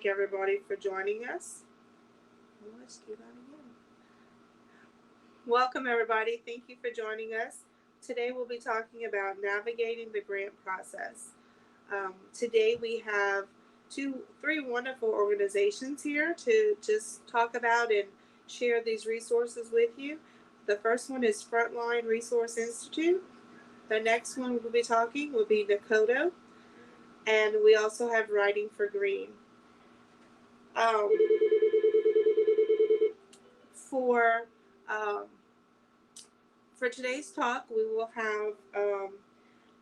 everybody for joining us. Let's do that again. Welcome everybody. Thank you for joining us. Today we'll be talking about navigating the grant process. Today we have three wonderful organizations here to just talk about and share these resources with you. The first one is Frontline Resource Institute. The next one we'll be talking will be Nakodo, and we also have Writing for Green. Um, for um, for today's talk, we will have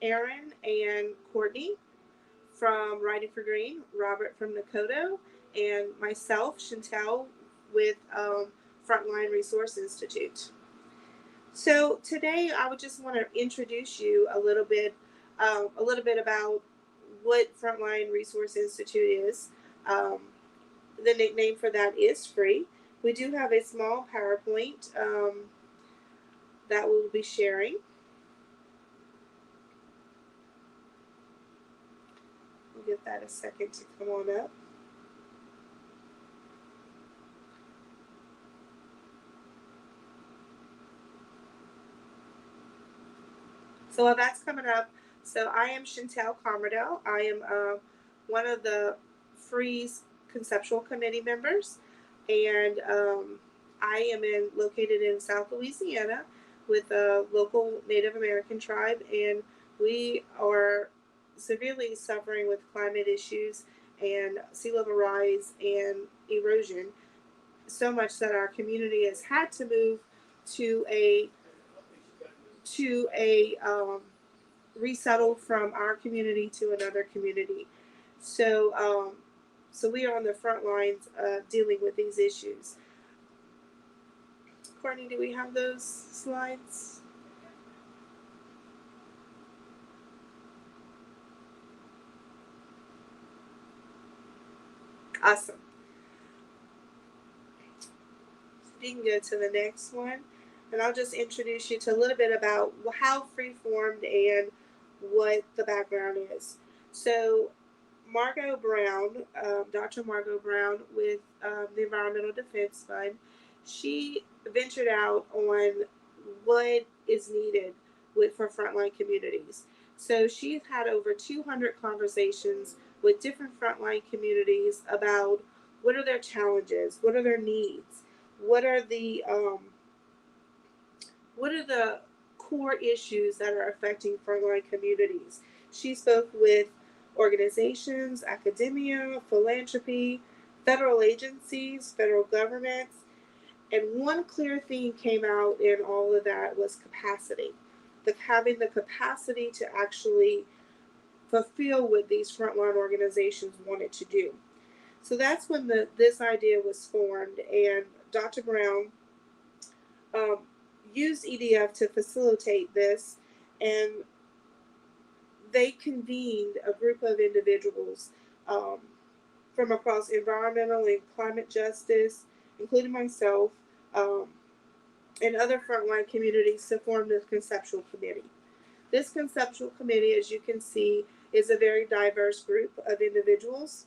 Aaron and Courtney from Writing for Green, Robert from Nakodo, and myself, Chantel, with Frontline Resource Institute. So today, I would just want to introduce you a little bit about what Frontline Resource Institute is. Um, the nickname for that is free. We do have a small PowerPoint that we'll be sharing. We'll give that a second to come on up. So while that's coming up, so I am Chantel Carmardell. I am one of the Freeze Conceptual Committee members, and I am located in South Louisiana with a local Native American tribe, and we are severely suffering with climate issues and sea level rise and erosion, so much that our community has had to move to a resettle from our community to another community. So we are on the front lines dealing with these issues. Courtney, do we have those slides? Awesome. You can go to the next one, and I'll just introduce you to a little bit about how free formed and what the background is. So Margot Brown, Dr. Margot Brown with the Environmental Defense Fund, she ventured out on what is needed for frontline communities. So she's had over 200 conversations with different frontline communities about what are their challenges, what are their needs, what are the core issues that are affecting frontline communities. She spoke with organizations, academia, philanthropy, federal agencies, federal governments, and one clear theme came out in all of that was capacity. Having the capacity to actually fulfill what these frontline organizations wanted to do. So that's when this idea was formed, and Dr. Brown used EDF to facilitate this, and they convened a group of individuals from across environmental and climate justice, including myself, and other frontline communities to form the conceptual committee. This conceptual committee, as you can see, is a very diverse group of individuals.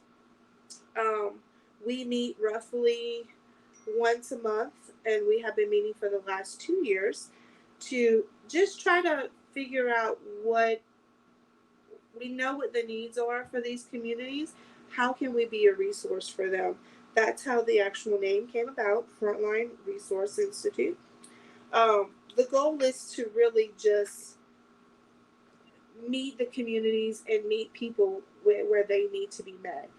We meet roughly once a month, and we have been meeting for the last 2 years to just try to figure out what we know what the needs are for these communities. How can we be a resource for them? That's how the actual name came about, Frontline Resource Institute. The goal is to really just meet the communities and meet people where they need to be met.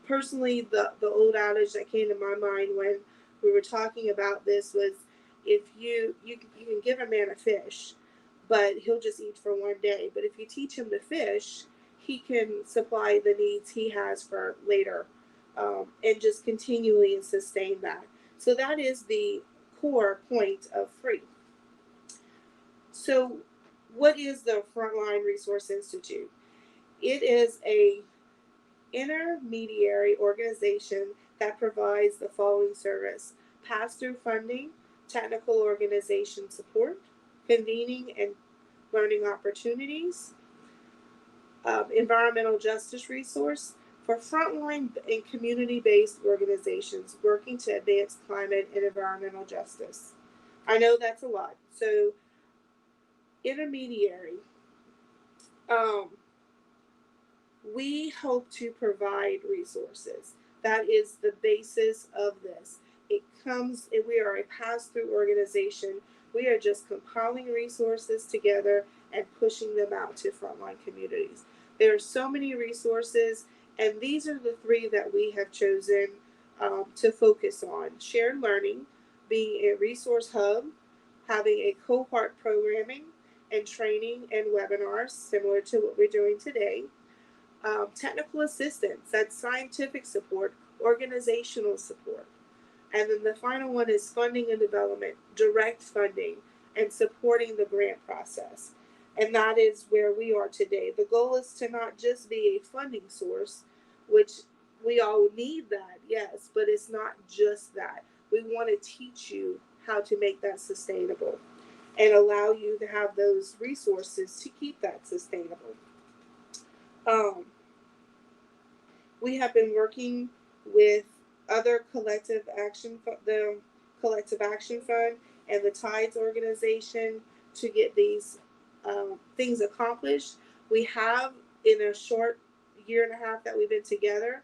Personally, the old adage that came to my mind when we were talking about this was, if you can give a man a fish, but he'll just eat for one day. But if you teach him to fish, he can supply the needs he has for later, and just continually sustain that. So that is the core point of free. So what is the Frontline Resource Institute? It is a intermediary organization that provides the following service: pass-through funding, technical organization support, convening and learning opportunities, environmental justice resource, for frontline and community based organizations working to advance climate and environmental justice. I know that's a lot. So, intermediary. Um, we hope to provide resources. That is the basis of this. It comes, and we are a pass through organization. We are just compiling resources together and pushing them out to frontline communities. There are so many resources, and these are the three that we have chosen to focus on: shared learning, being a resource hub, having a cohort programming and training and webinars similar to what we're doing today, technical assistance, that's scientific support, organizational support. And then the final one is funding and development, direct funding, and supporting the grant process. And that is where we are today. The goal is to not just be a funding source, which we all need that, yes, but it's not just that. We want to teach you how to make that sustainable and allow you to have those resources to keep that sustainable. Um, we have been working with other the Collective Action Fund and the Tides organization to get these things accomplished. We have, in a short year and a half that we've been together,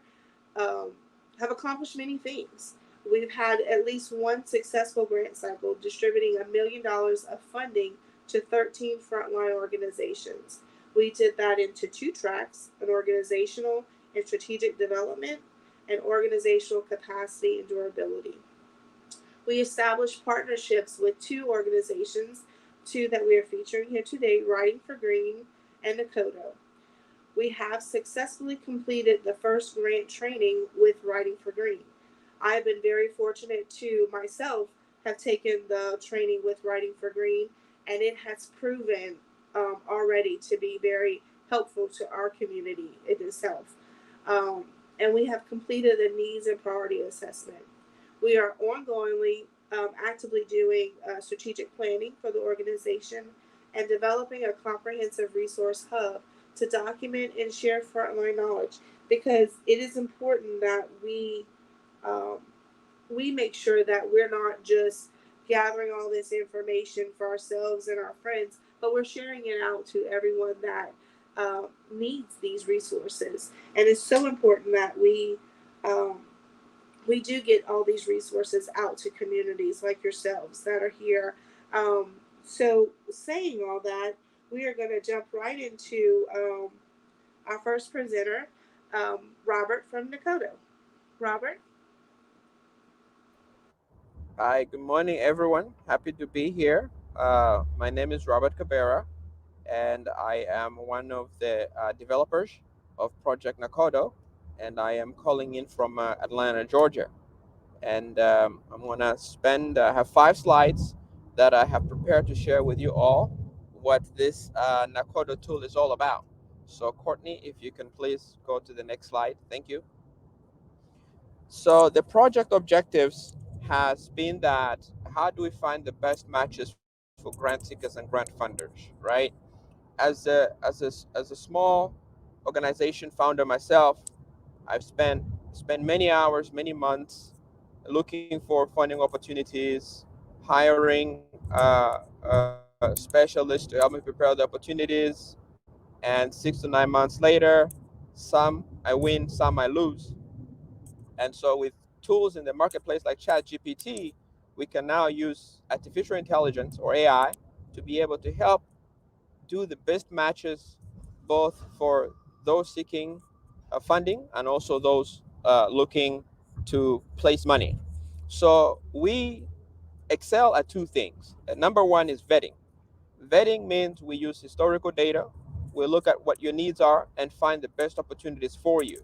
um, have accomplished many things. We've had at least one successful grant cycle distributing $1 million of funding to 13 frontline organizations. We did that into two tracks: an organizational and strategic development, and organizational capacity and durability. We established partnerships with two organizations, two that we are featuring here today: Writing for Green and Nakodo. We have successfully completed the first grant training with Writing for Green. I've been very fortunate to myself have taken the training with Writing for Green, and it has proven already to be very helpful to our community in itself. Um, and we have completed a needs and priority assessment. We are ongoingly actively doing strategic planning for the organization and developing a comprehensive resource hub to document and share frontline knowledge, because it is important that um, we make sure that we're not just gathering all this information for ourselves and our friends, but we're sharing it out to everyone that needs these resources. And it's so important that um, we do get all these resources out to communities like yourselves that are here. So, saying all that, we are going to jump right into our first presenter, Robert from Nakodo. Robert? Hi, good morning, everyone. Happy to be here. My name is Robert Cabrera, and I am one of the developers of Project Nakodo, and I am calling in from Atlanta, Georgia. And I'm gonna have 5 slides that I have prepared to share with you all what this Nakodo tool is all about. So, Courtney, if you can please go to the next slide. Thank you. So the project objectives has been that how do we find the best matches for grant seekers and grant funders, right? As a small organization founder myself, I've spent many hours, many months looking for funding opportunities, hiring specialists to help me prepare the opportunities, and 6 to 9 months later, some I win, some I lose. And so with tools in the marketplace like ChatGPT, we can now use artificial intelligence or AI to be able to help do the best matches both for those seeking funding and also those looking to place money. So we excel at 2 things. Number one is vetting. Vetting means we use historical data, we look at what your needs are and find the best opportunities for you.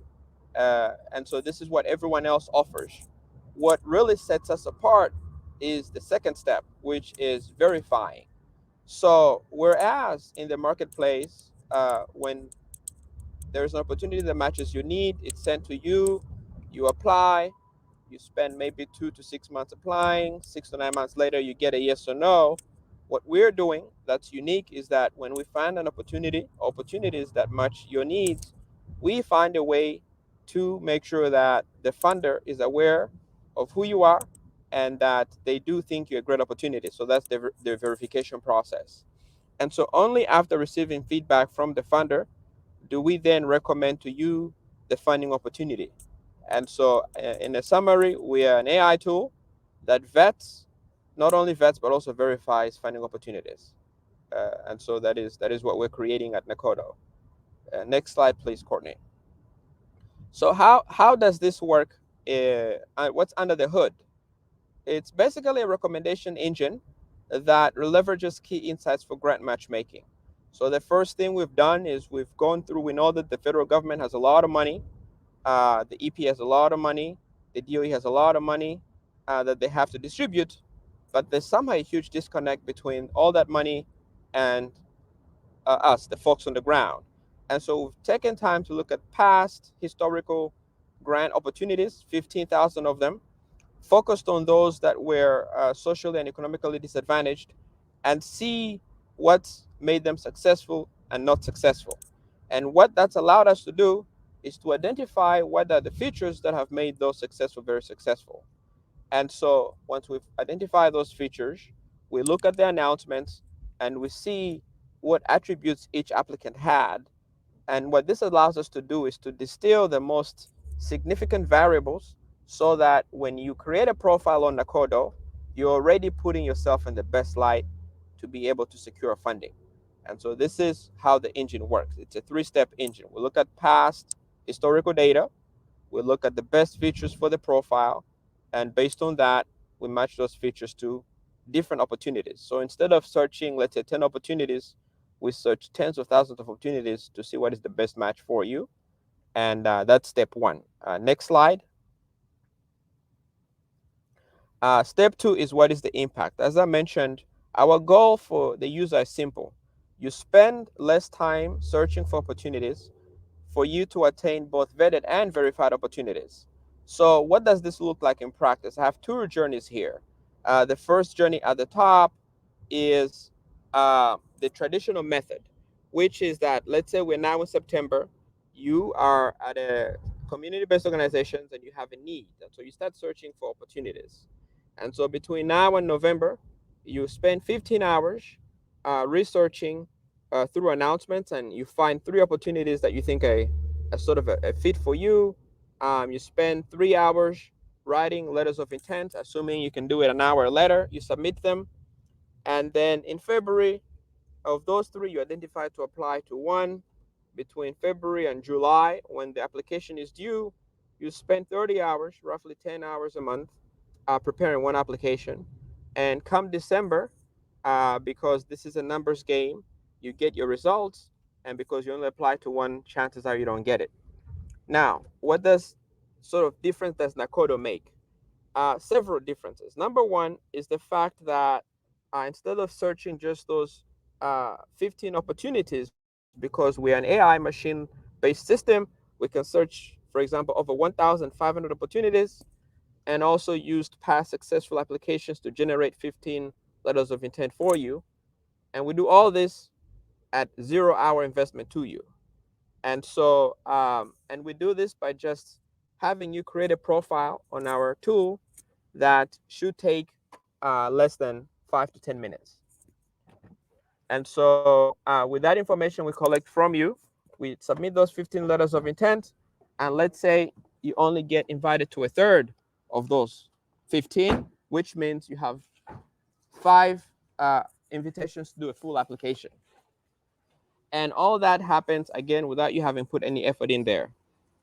And so this is what everyone else offers. What really sets us apart is the second step, which is verifying. So whereas in the marketplace, when there's an opportunity that matches your need, it's sent to you, you apply, you spend maybe 2 to 6 months applying, 6 to 9 months later, you get a yes or no. What we're doing that's unique is that when we find an opportunity, opportunities that match your needs, we find a way Two, make sure that the funder is aware of who you are and that they do think you're a great opportunity. So that's the verification process. And so only after receiving feedback from the funder do we then recommend to you the funding opportunity. And so, in a summary, we are an AI tool that vets, not only vets, but also verifies funding opportunities. And so that is what we're creating at Nakodo. Next slide, please, Courtney. So how does this work? What's under the hood? It's basically a recommendation engine that leverages key insights for grant matchmaking. So the first thing we've done is we've gone through. We know that the federal government has a lot of money. The EP has a lot of money. The DOE has a lot of money that they have to distribute. But there's somehow a huge disconnect between all that money and us, the folks on the ground. And so we've taken time to look at past historical grant opportunities, 15,000 of them, focused on those that were socially and economically disadvantaged, and see what made them successful and not successful. And what that's allowed us to do is to identify what are the features that have made those successful very successful. And so once we've identified those features, we look at the announcements and we see what attributes each applicant had. And what this allows us to do is to distill the most significant variables so that when you create a profile on Nakodo, you're already putting yourself in the best light to be able to secure funding. And so this is how the engine works. It's a three-step engine. We look at past historical data, we look at the best features for the profile, and based on that, we match those features to different opportunities. So instead of searching, let's say, 10 opportunities, we search tens of thousands of opportunities to see what is the best match for you. And that's step one. Next slide. Step two is what is the impact. As I mentioned, our goal for the user is simple. You spend less time searching for opportunities for you to attain both vetted and verified opportunities. So what does this look like in practice? I have two journeys here. The first journey at the top is the traditional method, which is that, let's say we're now in September, you are at a community-based organizations and you have a need. And so you start searching for opportunities. And so between now and November, you spend 15 hours researching through announcements, and you find three opportunities that you think a sort of a fit for you. You spend 3 hours writing letters of intent, assuming you can do it an hour later. You submit them, and then in February, of those three, you identify to apply to one. Between February and July, when the application is due, you spend 30 hours, roughly 10 hours a month, preparing one application. And come December, because this is a numbers game, you get your results. And because you only apply to one, chances are you don't get it. Now, what does sort of difference does Nakodo make? Several differences. Number one is the fact that instead of searching just those 15 opportunities, because we are an AI machine-based system, we can search, for example, over 1,500 opportunities, and also used past successful applications to generate 15 letters of intent for you. And we do all this at 0 hour investment to you. And so, and we do this by just having you create a profile on our tool that should take less than 5 to 10 minutes. And so, with that information we collect from you, we submit those 15 letters of intent. And let's say you only get invited to a third of those 15, which means you have 5 invitations to do a full application. And all that happens again without you having put any effort in there.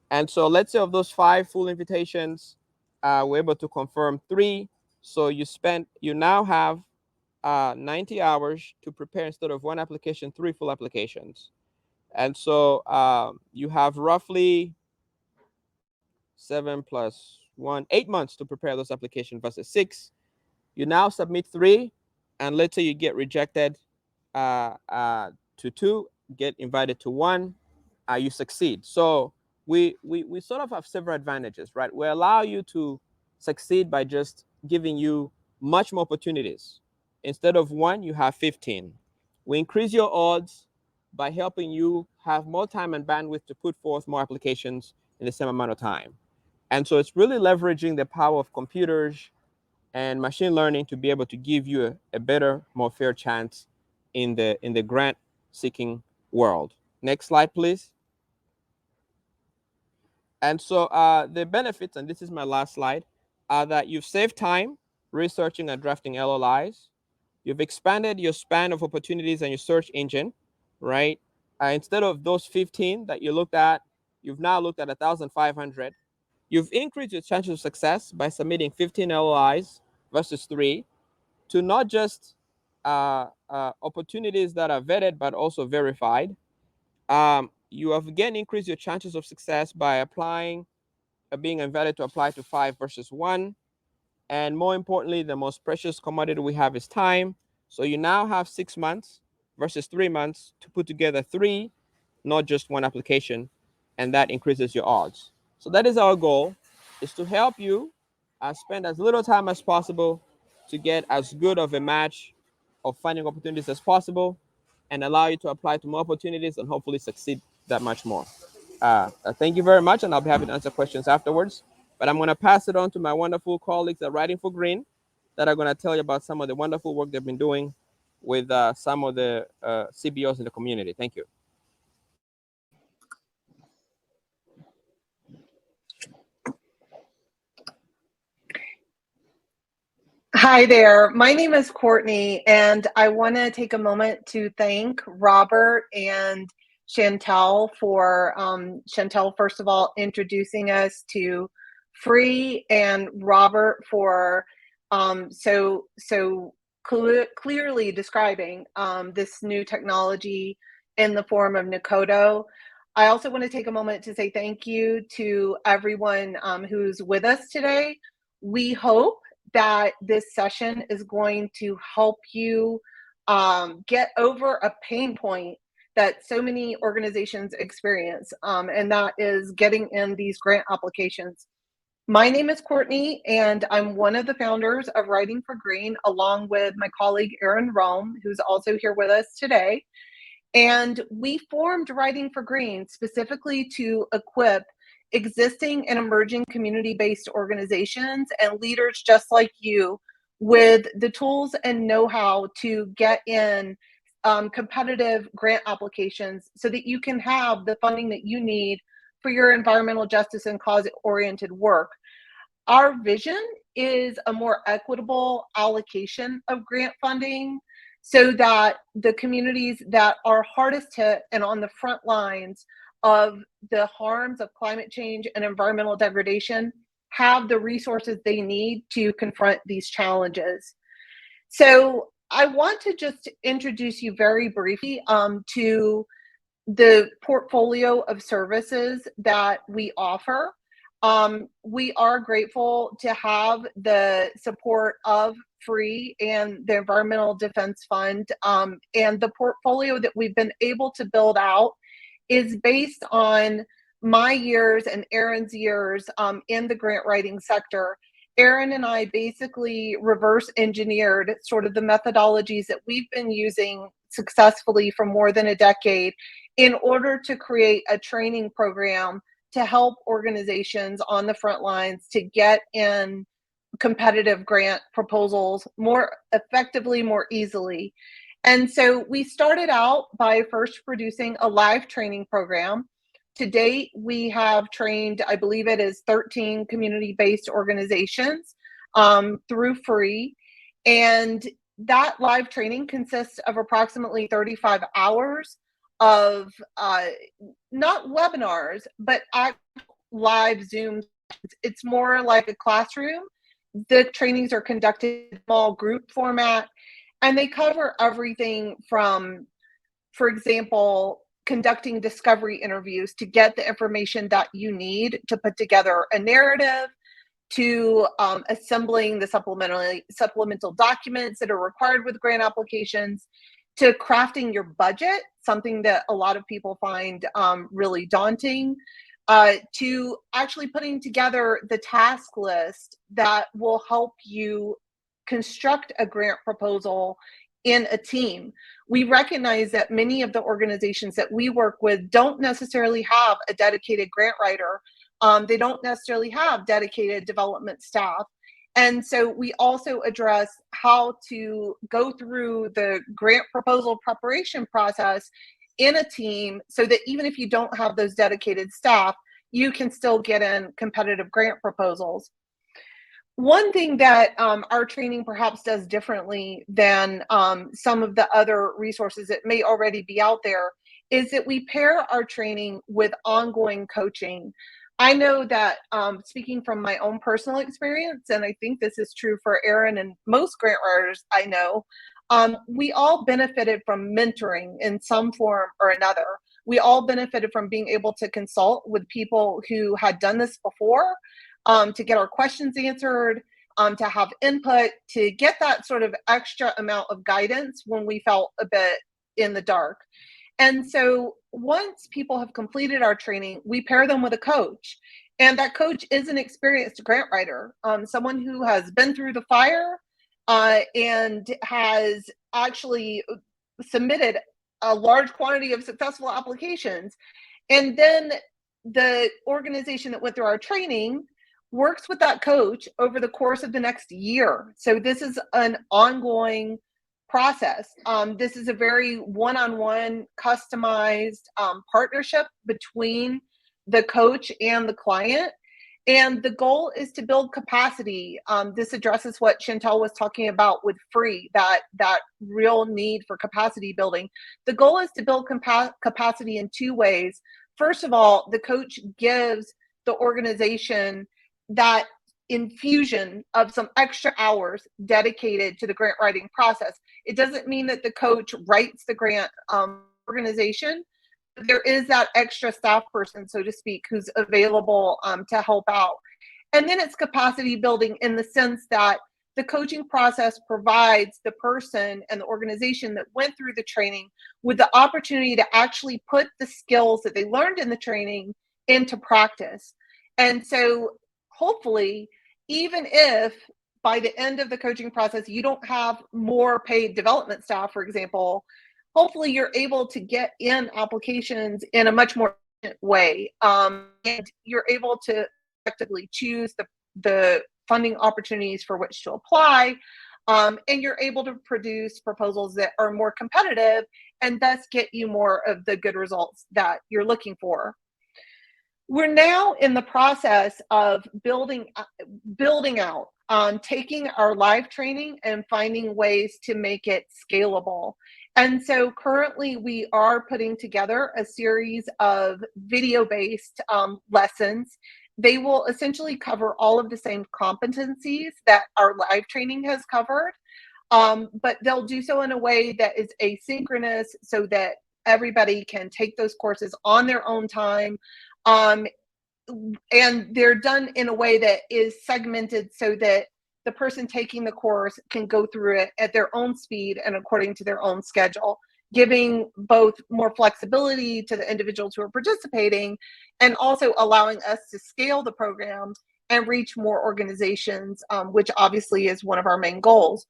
And so let's say of those 5 full invitations, we're able to confirm 3. So you now have 90 hours to prepare, instead of one application, 3 full applications. And so you have roughly 7 plus 1, 8 months to prepare those applications versus 6. You now submit 3, and let's say you get rejected to 2, get invited to 1, you succeed. So we sort of have several advantages, right? We allow you to succeed by just giving you much more opportunities. Instead of 1, you have 15. We increase your odds by helping you have more time and bandwidth to put forth more applications in the same amount of time. And so it's really leveraging the power of computers and machine learning to be able to give you a better, more fair chance in the grant seeking world. Next slide, please. And so the benefits, and this is my last slide, are that you've saved time researching and drafting LOIs. You've expanded your span of opportunities and your search engine, right? Instead of those 15 that you looked at, you've now looked at 1,500. You've increased your chances of success by submitting 15 LOIs versus 3 to not just opportunities that are vetted but also verified. You have again increased your chances of success by applying, being invited to apply to 5 versus 1. And more importantly, the most precious commodity we have is time. So you now have 6 months versus 3 months to put together 3, not just 1 application, and that increases your odds. So that is our goal, is to help you spend as little time as possible to get as good of a match of finding opportunities as possible, and allow you to apply to more opportunities and hopefully succeed that much more. Thank you very much, and I'll be happy to answer questions afterwards. But I'm going to pass it on to my wonderful colleagues at Writing for Green that are going to tell you about some of the wonderful work they've been doing with some of the CBOs in the community. Thank you. Hi there. My name is Courtney, and I want to take a moment to thank Robert and Chantel for Chantel, first of all, introducing us to Free, and Robert for so clearly describing this new technology in the form of Nakodo. I also want to take a moment to say thank you to everyone who's with us today. We hope that this session is going to help you get over a pain point that so many organizations experience, and that is getting in these grant applications. My name is Courtney, and I'm one of the founders of Writing for Green, along with my colleague Erin Rome, who's also here with us today. And we formed Writing for Green specifically to equip existing and emerging community-based organizations and leaders just like you with the tools and know-how to get in competitive grant applications so that you can have the funding that you need for your environmental justice and cause-oriented work. Our vision is a more equitable allocation of grant funding so that the communities that are hardest hit and on the front lines of the harms of climate change and environmental degradation have the resources they need to confront these challenges. So I want to just introduce you very briefly to the portfolio of services that we offer. We are grateful to have the support of Free and the Environmental Defense Fund, and the portfolio that we've been able to build out is based on my years and Erin's years in the grant writing sector. Erin and I basically reverse engineered sort of the methodologies that we've been using successfully for more than a decade in order to create a training program to help organizations on the front lines to get in competitive grant proposals more effectively, more easily. And so we started out by first producing a live training program. To date, we have trained, I believe it is 13 community-based organizations through Free. And that live training consists of approximately 35 hours of not webinars, but live Zoom. It's more like a classroom. The trainings are conducted in small group format, and they cover everything from, for example, conducting discovery interviews to get the information that you need to put together a narrative, to assembling the supplemental documents that are required with grant applications, to crafting your budget, something that a lot of people find really daunting, to actually putting together the task list that will help you construct a grant proposal in a team. We recognize that many of the organizations that we work with don't necessarily have a dedicated grant writer, They don't necessarily have dedicated development staff. And so we also address how to go through the grant proposal preparation process in a team so that even if you don't have those dedicated staff, you can still get in competitive grant proposals. One thing that our training perhaps does differently than some of the other resources that may already be out there is that we pair our training with ongoing coaching. I know that speaking from my own personal experience, and I think this is true for Erin and most grant writers I know, we all benefited from mentoring in some form or another. We all benefited from being able to consult with people who had done this before, to get our questions answered, to have input, to get that sort of extra amount of guidance when we felt a bit in the dark. And so once people have completed our training, we pair them with a coach. And that coach is an experienced grant writer, someone who has been through the fire and has actually submitted a large quantity of successful applications. And then the organization that went through our training works with that coach over the course of the next year. So this is an ongoing process. This is a very one-on-one customized partnership between the coach and the client. And the goal is to build capacity. This addresses what Chantel was talking about with free, that real need for capacity building. The goal is to build capacity in two ways. First of all, the coach gives the organization that infusion of some extra hours dedicated to the grant writing process. It doesn't mean that the coach writes the grant organization. There is that extra staff person, so to speak, who's available to help out. And then it's capacity building in the sense that the coaching process provides the person and the organization that went through the training with the opportunity to actually put the skills that they learned in the training into practice. And so hopefully, even if by the end of the coaching process, you don't have more paid development staff, for example, hopefully you're able to get in applications in a much more efficient way. And you're able to effectively choose the funding opportunities for which to apply. And you're able to produce proposals that are more competitive and thus get you more of the good results that you're looking for. We're now in the process of building out, taking our live training and finding ways to make it scalable. And so currently we are putting together a series of video-based lessons. They will essentially cover all of the same competencies that our live training has covered, but they'll do so in a way that is asynchronous so that everybody can take those courses on their own time. And they're done in a way that is segmented so that the person taking the course can go through it at their own speed and according to their own schedule, giving both more flexibility to the individuals who are participating and also allowing us to scale the program and reach more organizations, which obviously is one of our main goals.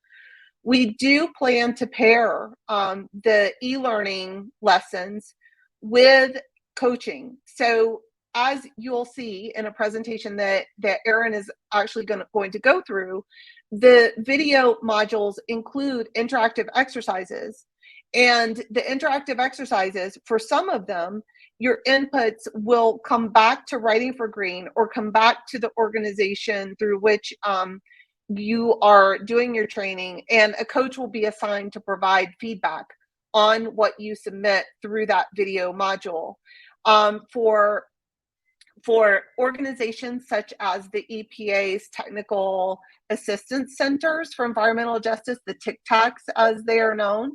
We do plan to pair the e-learning lessons with coaching. So as you'll see in a presentation that Erin is actually going to go through, the video modules include interactive exercises. And the interactive exercises, for some of them, your inputs will come back to Writing for Green or come back to the organization through which you are doing your training, and a coach will be assigned to provide feedback on what you submit through that video module. For organizations such as the EPA's Technical Assistance Centers for Environmental Justice, the TICTACs as they are known,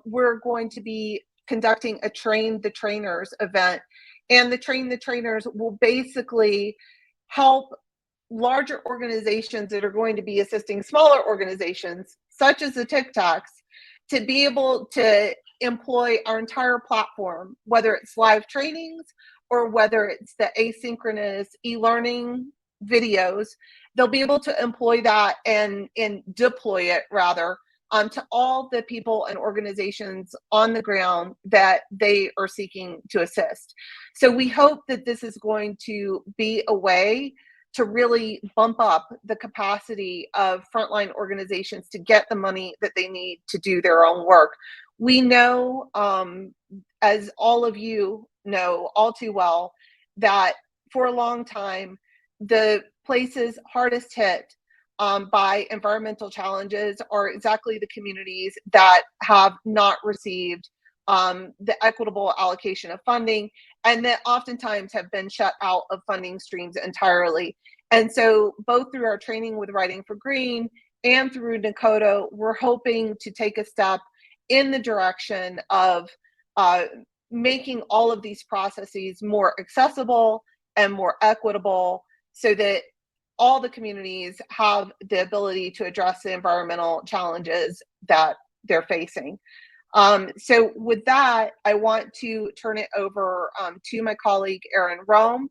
we're going to be conducting a Train the Trainers event. And the Train the Trainers will basically help larger organizations that are going to be assisting smaller organizations, such as the TICTACs, to be able to employ our entire platform, whether it's live trainings or whether it's the asynchronous e-learning videos. They'll be able to employ that and deploy it rather to all the people and organizations on the ground that they are seeking to assist. So we hope that this is going to be a way to really bump up the capacity of frontline organizations to get the money that they need to do their own work. We know, as all of you know all too well, that for a long time, the places hardest hit by environmental challenges are exactly the communities that have not received the equitable allocation of funding, and that oftentimes have been shut out of funding streams entirely. And so both through our training with Writing for Green and through Nakodo, we're hoping to take a step in the direction of making all of these processes more accessible and more equitable, so that all the communities have the ability to address the environmental challenges that they're facing. So with that, I want to turn it over to my colleague, Erin Rome,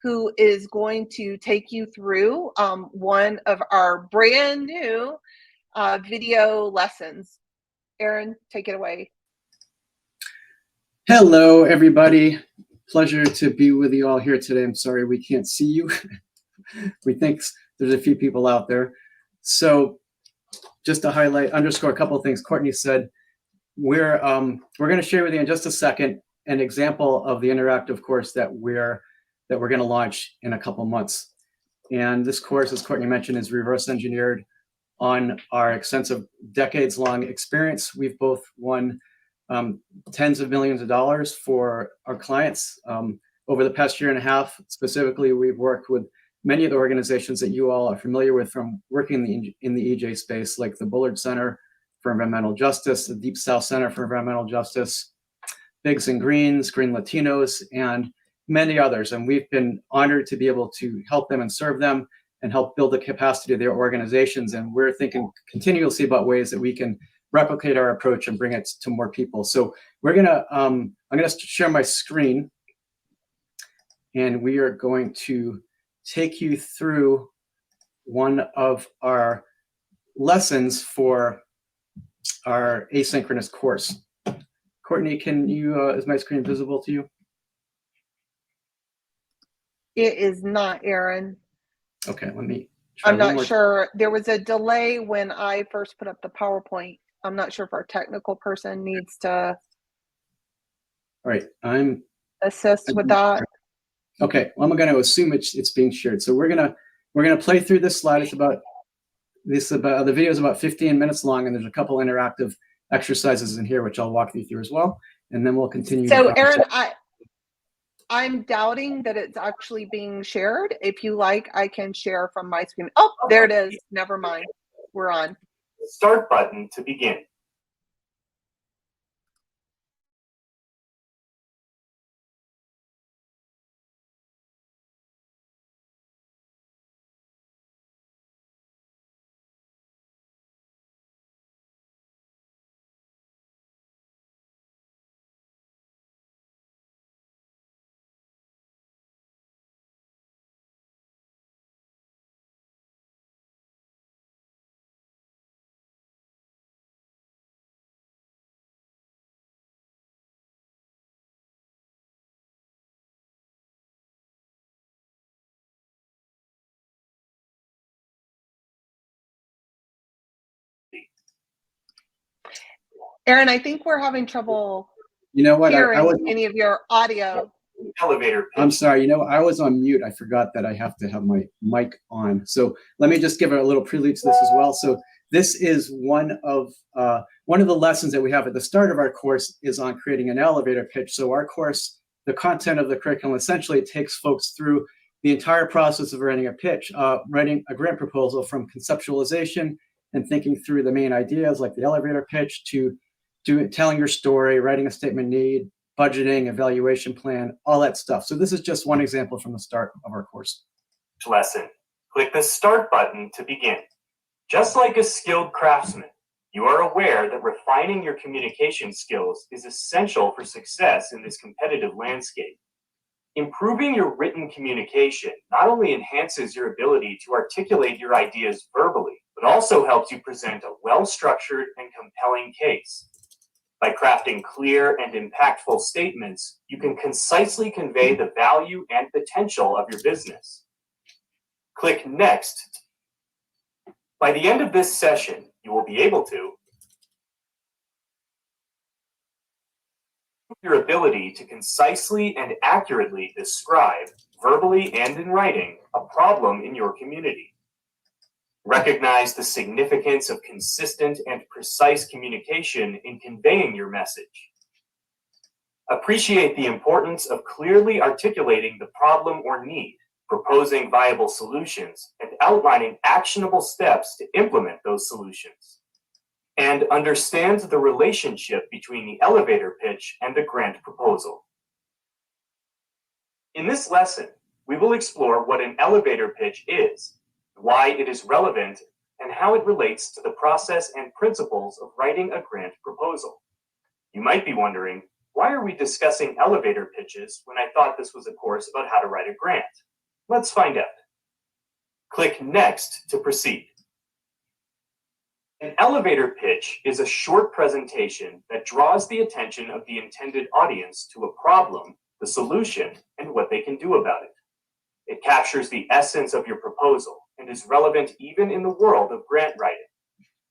who is going to take you through one of our brand new video lessons. Erin, take it away. Hello, everybody. Pleasure to be with you all here today. I'm sorry we can't see you. We think there's a few people out there. So just to underscore a couple of things Courtney said, we're going to share with you in just a second an example of the interactive course that we're going to launch in a couple months. And this course, as Courtney mentioned, is reverse engineered on our extensive decades-long experience. We've both won tens of millions of dollars for our clients. Over the past year and a half, specifically, we've worked with many of the organizations that you all are familiar with from working in the EJ space, like the Bullard Center for Environmental Justice, the Deep South Center for Environmental Justice, Bigs and Greens, Green Latinos, and many others. And we've been honored to be able to help them and serve them and help build the capacity of their organizations. And we're thinking continuously about ways that we can replicate our approach and bring it to more people. So we're gonna, I'm gonna share my screen, and we are going to take you through one of our lessons for our asynchronous course. Courtney, can you, is my screen visible to you? It is not, Erin. Okay, let me try. I'm not sure. There was a delay when I first put up the PowerPoint. I'm not sure if our technical person needs to All right, I'm assist with that. Okay, well, I'm going to assume it's being shared. So we're gonna play through this slide. It's about the video is about 15 minutes long, and there's a couple interactive exercises in here which I'll walk you through as well, and then we'll continue. So Erin, I'm doubting that it's actually being shared. If you like, I can share from my screen. Oh, there it is. Never mind. We're on. Start button to begin. Erin, I think we're having trouble hearing any of your audio. Elevator. I'm sorry, I was on mute. I forgot that I have to have my mic on. So let me just give a little prelude to this as well. So this is one of the lessons that we have at the start of our course is on creating an elevator pitch. So our course, the content of the curriculum essentially takes folks through the entire process of writing a pitch, writing a grant proposal from conceptualization and thinking through the main ideas like the elevator pitch to telling your story, writing a statement of need, budgeting, evaluation plan, all that stuff. So this is just one example from the start of our course. Lesson. Click the Start button to begin. Just like a skilled craftsman, you are aware that refining your communication skills is essential for success in this competitive landscape. Improving your written communication not only enhances your ability to articulate your ideas verbally, but but also helps you present a well-structured and compelling case. By crafting clear and impactful statements, you can concisely convey the value and potential of your business. Click Next. By the end of this session, you will be able to your ability to concisely and accurately describe, verbally and in writing, a problem in your community. Recognize the significance of consistent and precise communication in conveying your message. Appreciate the importance of clearly articulating the problem or need, proposing viable solutions, and outlining actionable steps to implement those solutions. And understand the relationship between the elevator pitch and the grant proposal. In this lesson, we will explore what an elevator pitch is, why it is relevant, and how it relates to the process and principles of writing a grant proposal. You might be wondering, why are we discussing elevator pitches when I thought this was a course about how to write a grant? Let's find out. Click Next to proceed. An elevator pitch is a short presentation that draws the attention of the intended audience to a problem, the solution, and what they can do about it. It captures the essence of your proposal and is relevant even in the world of grant writing.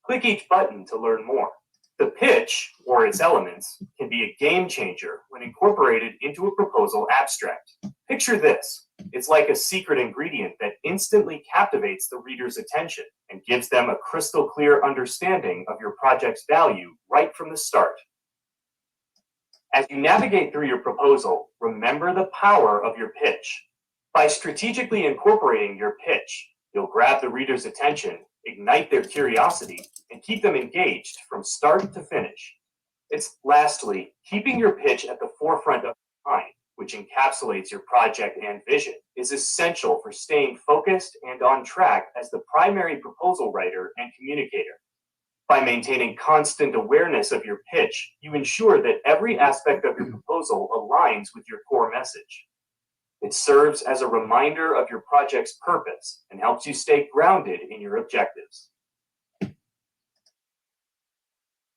Click each button to learn more. The pitch, or its elements, can be a game changer when incorporated into a proposal abstract. Picture this. It's like a secret ingredient that instantly captivates the reader's attention and gives them a crystal clear understanding of your project's value right from the start. As you navigate through your proposal, remember the power of your pitch. By strategically incorporating your pitch, you'll grab the reader's attention, ignite their curiosity, and keep them engaged from start to finish. It's lastly, keeping your pitch at the forefront of your mind, which encapsulates your project and vision, is essential for staying focused and on track as the primary proposal writer and communicator. By maintaining constant awareness of your pitch, you ensure that every aspect of your proposal aligns with your core message. It serves as a reminder of your project's purpose and helps you stay grounded in your objectives.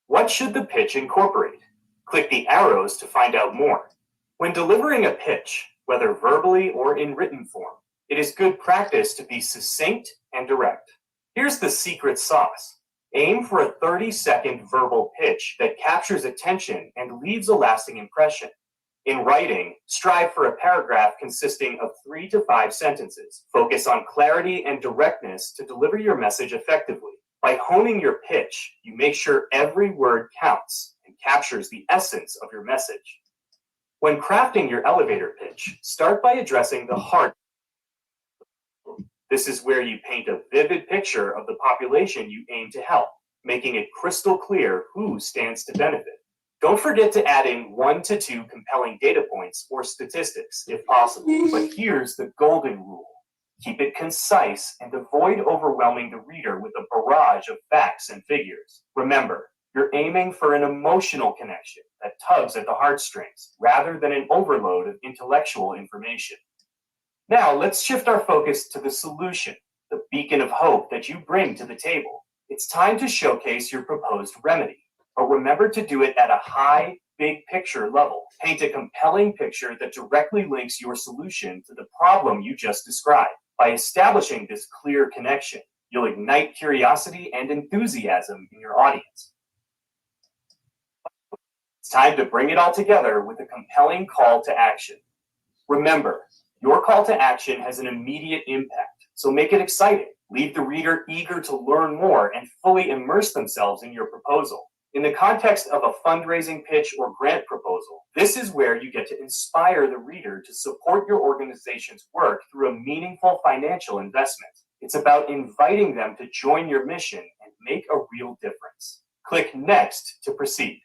What should the pitch incorporate? Click the arrows to find out more. When delivering a pitch, whether verbally or in written form, it is good practice to be succinct and direct. Here's the secret sauce. Aim for a 30-second verbal pitch that captures attention and leaves a lasting impression. In writing, strive for a paragraph consisting of 3 to 5 sentences. Focus on clarity and directness to deliver your message effectively. By honing your pitch, you make sure every word counts and captures the essence of your message. When crafting your elevator pitch, start by addressing the heart. This is where you paint a vivid picture of the population you aim to help, making it crystal clear who stands to benefit. Don't forget to add in 1 to 2 compelling data points or statistics if possible. But here's the golden rule. Keep it concise and avoid overwhelming the reader with a barrage of facts and figures. Remember, you're aiming for an emotional connection that tugs at the heartstrings rather than an overload of intellectual information. Now, let's shift our focus to the solution, the beacon of hope that you bring to the table. It's time to showcase your proposed remedy. But remember to do it at a high, big picture level. Paint a compelling picture that directly links your solution to the problem you just described. By establishing this clear connection, you'll ignite curiosity and enthusiasm in your audience. It's time to bring it all together with a compelling call to action. Remember, your call to action has an immediate impact, so make it exciting. Leave the reader eager to learn more and fully immerse themselves in your proposal. In the context of a fundraising pitch or grant proposal, this is where you get to inspire the reader to support your organization's work through a meaningful financial investment. It's about inviting them to join your mission and make a real difference. Click Next to proceed.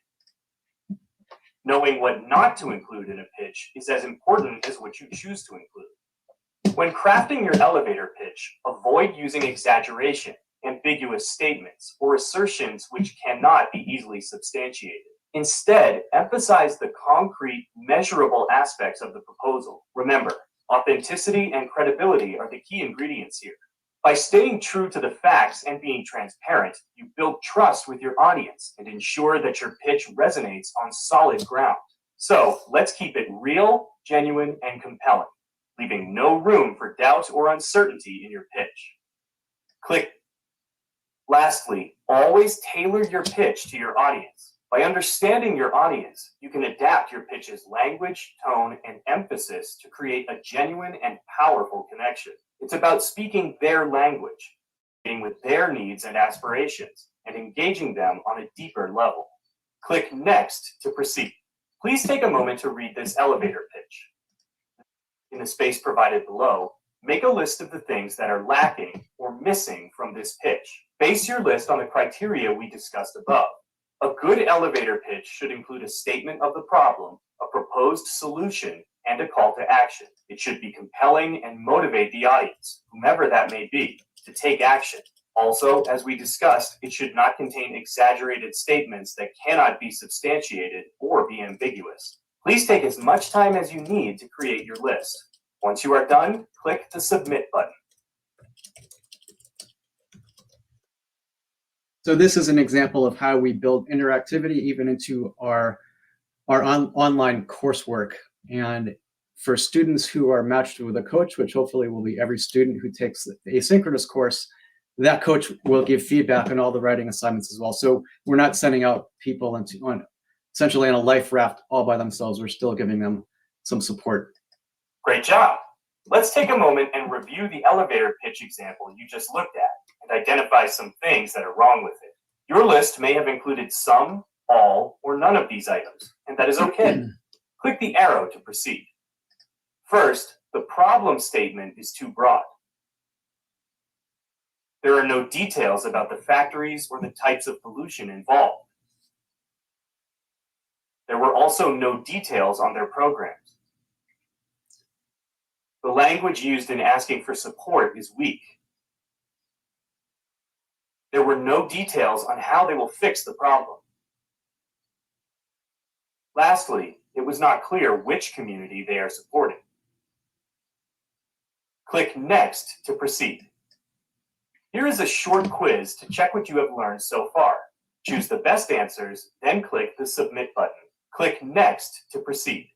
Knowing what not to include in a pitch is as important as what you choose to include. When crafting your elevator pitch, avoid using exaggeration, ambiguous statements, or assertions which cannot be easily substantiated. Instead, emphasize the concrete, measurable aspects of the proposal. Remember, authenticity and credibility are the key ingredients here. By staying true to the facts and being transparent, you build trust with your audience and ensure that your pitch resonates on solid ground. So let's keep it real, genuine, and compelling, leaving no room for doubt or uncertainty in your pitch. Click. Lastly, always tailor your pitch to your audience. By understanding your audience, you can adapt your pitch's language, tone, and emphasis to create a genuine and powerful connection. It's about speaking their language, getting with their needs and aspirations, and engaging them on a deeper level. Click Next to proceed. Please take a moment to read this elevator pitch. In the space provided below, make a list of the things that are lacking or missing from this pitch. Base your list on the criteria we discussed above. A good elevator pitch should include a statement of the problem, a proposed solution, and a call to action. It should be compelling and motivate the audience, whomever that may be, to take action. Also, as we discussed, it should not contain exaggerated statements that cannot be substantiated or be ambiguous. Please take as much time as you need to create your list. Once you are done, click the Submit button. So this is an example of how we build interactivity even into our online coursework. And for students who are matched with a coach, which hopefully will be every student who takes the asynchronous course, that coach will give feedback on all the writing assignments as well. So we're not sending out people essentially on a life raft all by themselves. We're still giving them some support. Great job. Let's take a moment and review the elevator pitch example you just looked at and identify some things that are wrong with it. Your list may have included some, all, or none of these items, and that is okay. Click the arrow to proceed. First, the problem statement is too broad. There are no details about the factories or the types of pollution involved. There were also no details on their programs. The language used in asking for support is weak. There were no details on how they will fix the problem. Lastly, it was not clear which community they are supporting. Click Next to proceed. Here is a short quiz to check what you have learned so far. Choose the best answers, then click the Submit button. Click Next to proceed.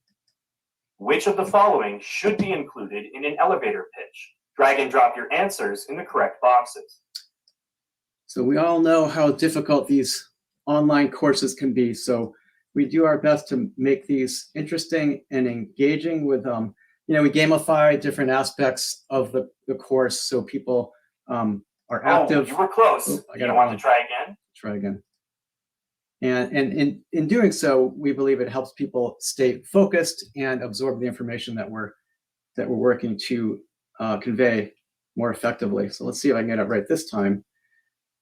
Which of the following should be included in an elevator pitch? Drag and drop your answers in the correct boxes. So we all know how difficult these online courses can be. So we do our best to make these interesting and engaging with, we gamify different aspects of the course so people are active. Oh, you were close. Do you want to try again? Try again. And in doing so, we believe it helps people stay focused and absorb the information that we're working to convey more effectively. So let's see if I can get it right this time.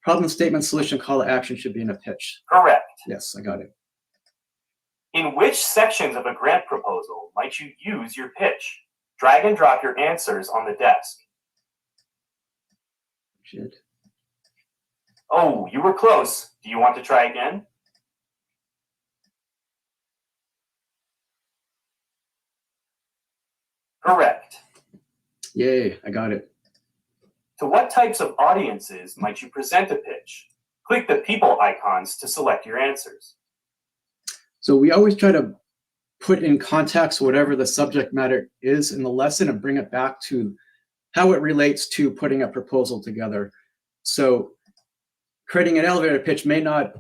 Problem statement, solution, call to action should be in a pitch. Correct. Yes, I got it. In which sections of a grant proposal might you use your pitch? Drag and drop your answers on the desk. Shit. Oh, you were close. Do you want to try again? Correct. Yay, I got it. To what types of audiences might you present a pitch? Click the people icons to select your answers. So we always try to put in context whatever the subject matter is in the lesson and bring it back to how it relates to putting a proposal together. So creating an elevator pitch may not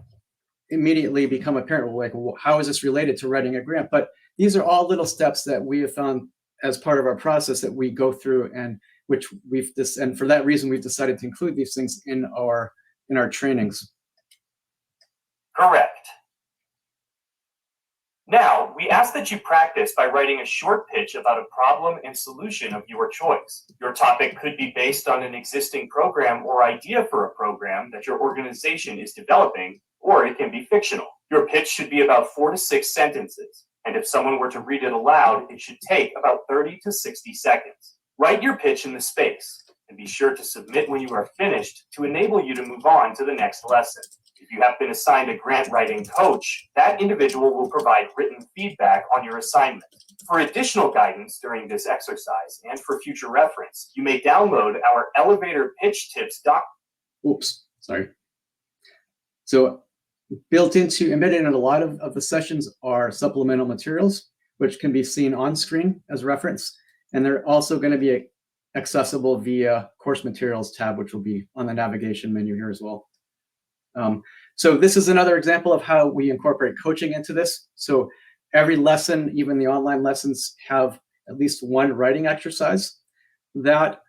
immediately become apparent, like, well, how is this related to writing a grant? But these are all little steps that we have found as part of our process that we go through, and and for that reason we've decided to include these things in our trainings. Correct. Now, we ask that you practice by writing a short pitch about a problem and solution of your choice. Your topic could be based on an existing program or idea for a program that your organization is developing, or it can be fictional. Your pitch should be about 4 to 6 sentences, and if someone were to read it aloud, it should take about 30 to 60 seconds. Write your pitch in the space, and be sure to submit when you are finished to enable you to move on to the next lesson. If If you have been assigned a grant writing coach, that individual will provide written feedback on your assignment. For additional guidance during this exercise and for future reference, you may download our elevator pitch tips doc. Oops, sorry. So embedded in a lot of the sessions are supplemental materials, which can be seen on screen as reference. And they're also going to be accessible via course materials tab, which will be on the navigation menu here as well. So this is another example of how we incorporate coaching into this. So every lesson, even the online lessons, have at least one writing exercise. That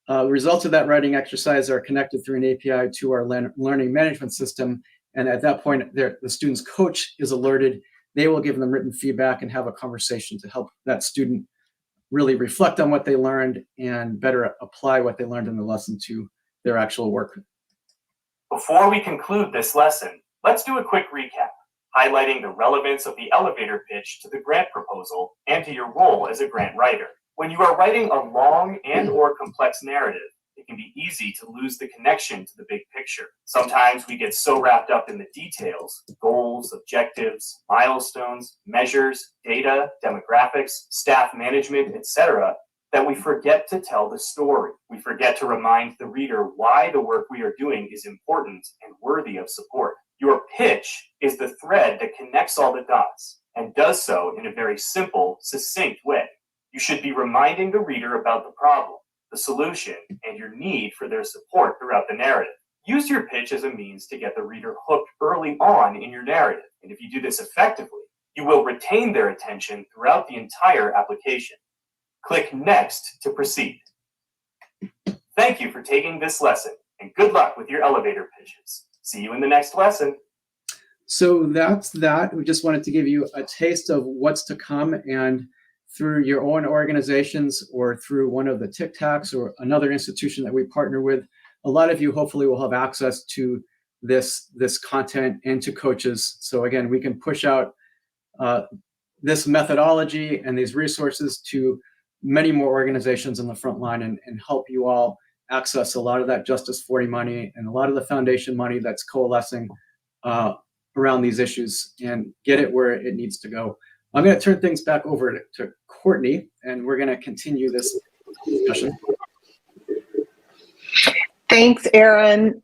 results of that writing exercise are connected through an API to our learning management system. And at that point, the student's coach is alerted. They will give them written feedback and have a conversation to help that student really reflect on what they learned and better apply what they learned in the lesson to their actual work. Before we conclude this lesson, let's do a quick recap, highlighting the relevance of the elevator pitch to the grant proposal and to your role as a grant writer. When you are writing a long and/or complex narrative, it can be easy to lose the connection to the big picture. Sometimes we get so wrapped up in the details, goals, objectives, milestones, measures, data, demographics, staff management, etc., that we forget to tell the story. We forget to remind the reader why the work we are doing is important and worthy of support. Your pitch is the thread that connects all the dots and does so in a very simple, succinct way. You should be reminding the reader about the problem, the solution, and your need for their support throughout the narrative. Use your pitch as a means to get the reader hooked early on in your narrative. And if you do this effectively, you will retain their attention throughout the entire application. Click Next to proceed. Thank you for taking this lesson, and good luck with your elevator pitches. See you in the next lesson. So that's that. We just wanted to give you a taste of what's to come, and through your own organizations or through one of the Tic Tacs or another institution that we partner with, a lot of you hopefully will have access to this content and to coaches. So again, we can push out this methodology and these resources to many more organizations in the front line and help you all access a lot of that Justice 40 money and a lot of the foundation money that's coalescing around these issues and get it where it needs to go. I'm going to turn things back over to Courtney, and we're going to continue this discussion. Thanks, Aaron.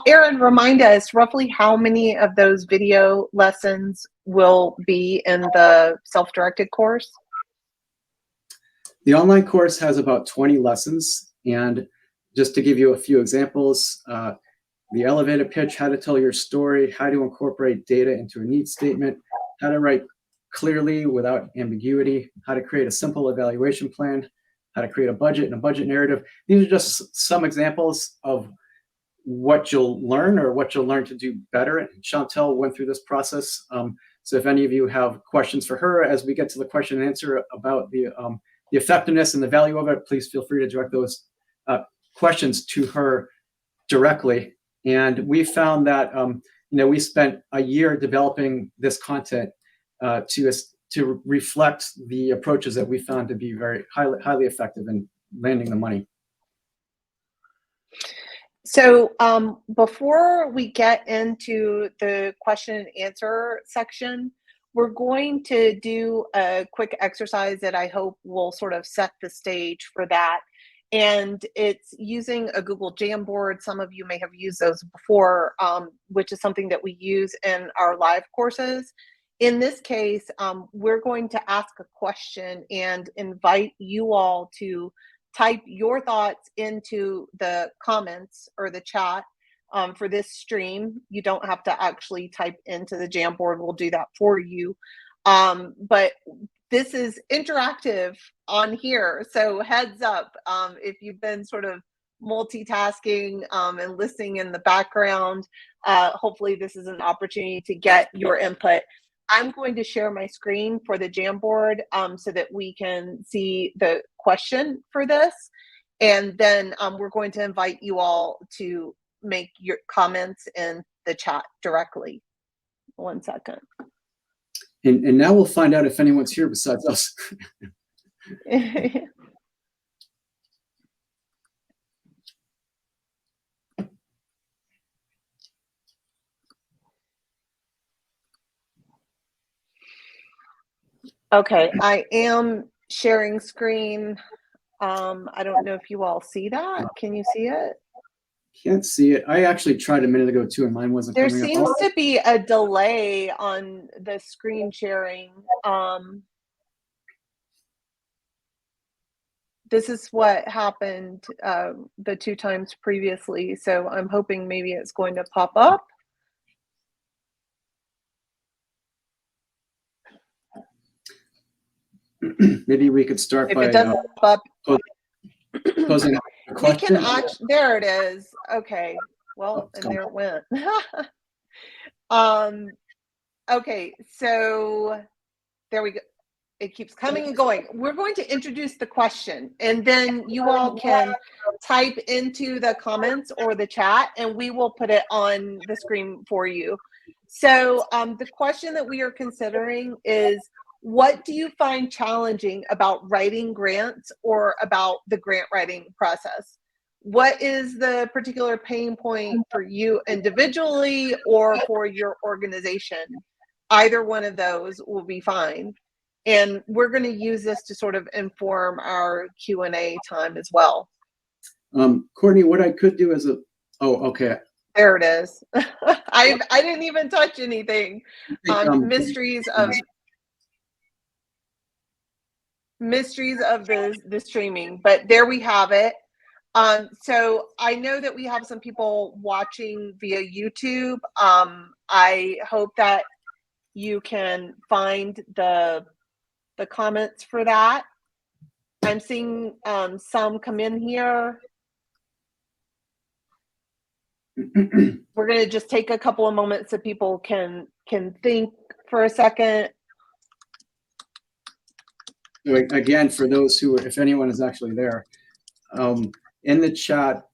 Aaron, remind us roughly how many of those video lessons will be in the self-directed course? The online course has about 20 lessons, and just to give you a few examples, the elevator pitch, how to tell your story, how to incorporate data into a needs statement, how to write clearly without ambiguity, how to create a simple evaluation plan, how to create a budget and a budget narrative. These are just some examples of what you'll learn or what you'll learn to do better. And Chantel went through this process. So if any of you have questions for her as we get to the question and answer about the effectiveness and the value of it, please feel free to direct those questions to her directly. And we found that we spent a year developing this content to reflect the approaches that we found to be very highly effective in landing the money. So before we get into the question and answer section, we're going to do a quick exercise that I hope will sort of set the stage for that. And it's using a Google Jamboard. Some of you may have used those before, which is something that we use in our live courses. In this case, we're going to ask a question and invite you all to type your thoughts into the comments or the chat for this stream. You don't have to actually type into the Jamboard. We'll do that for you. But this is interactive on here. So heads up, if you've been sort of multitasking and listening in the background, hopefully this is an opportunity to get your input. I'm going to share my screen for the Jamboard so that we can see the question for this. And then we're going to invite you all to make your comments in the chat directly. 1 second. And now we'll find out if anyone's here besides us. Okay, I am sharing screen. I don't know if you all see that. Can you see it? Can't see it. I actually tried a minute ago too, and mine wasn't There coming up. seems to be a delay on the screen sharing. This is what happened the 2 times previously, so I'm hoping maybe it's going to pop up. Maybe we could start If by it doesn't pop up, posing a we question. can actually, there it is. Okay, well, and there it went. Okay, so there we go. It keeps coming and going. We're going to introduce the question, and then you all can type into the comments or the chat, and we will put it on the screen for you. So the question that we are considering is, what do you find challenging about writing grants or about the grant writing process? What is the particular pain point for you individually or for your organization? Either one of those will be fine. And we're going to use this to sort of inform our Q&A time as well. Courtney, what I could do is okay. There it is. I didn't even touch anything. Mysteries of the streaming, but there we have it. So I know that we have some people watching via YouTube. I hope that you can find the comments for that. I'm seeing some come in here. We're going to just take a couple of moments so people can think for a second. Again, for those who, if anyone is actually there, in the chat,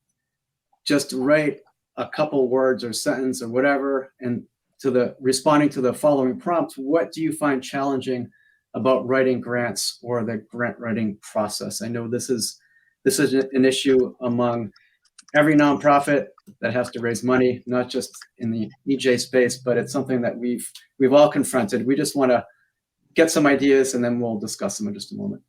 just write a couple words or sentence or whatever, and responding to the following prompt. What do you find challenging about writing grants or the grant writing process? I know this is an issue among every nonprofit that has to raise money, not just in the EJ space, but it's something that we've all confronted. We just want to get some ideas, and then we'll discuss them in just a moment.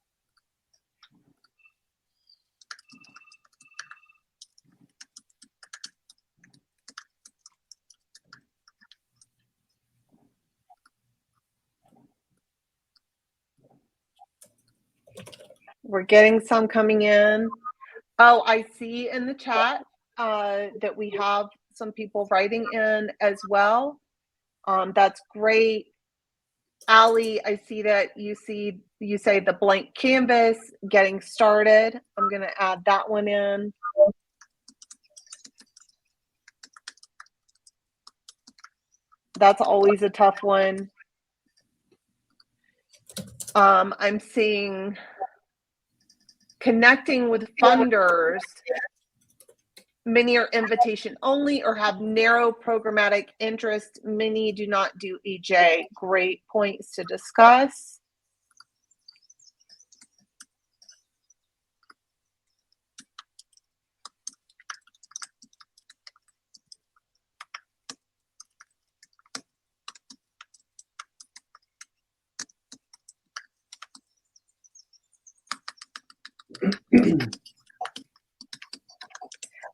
We're getting some coming in. Oh, I see in the chat that we have some people writing in as well. That's great. Allie, I see that you say the blank canvas, getting started. I'm going to add that one in. That's always a tough one. I'm seeing connecting with funders. Many are invitation only or have narrow programmatic interest. Many do not do EJ. Great points to discuss.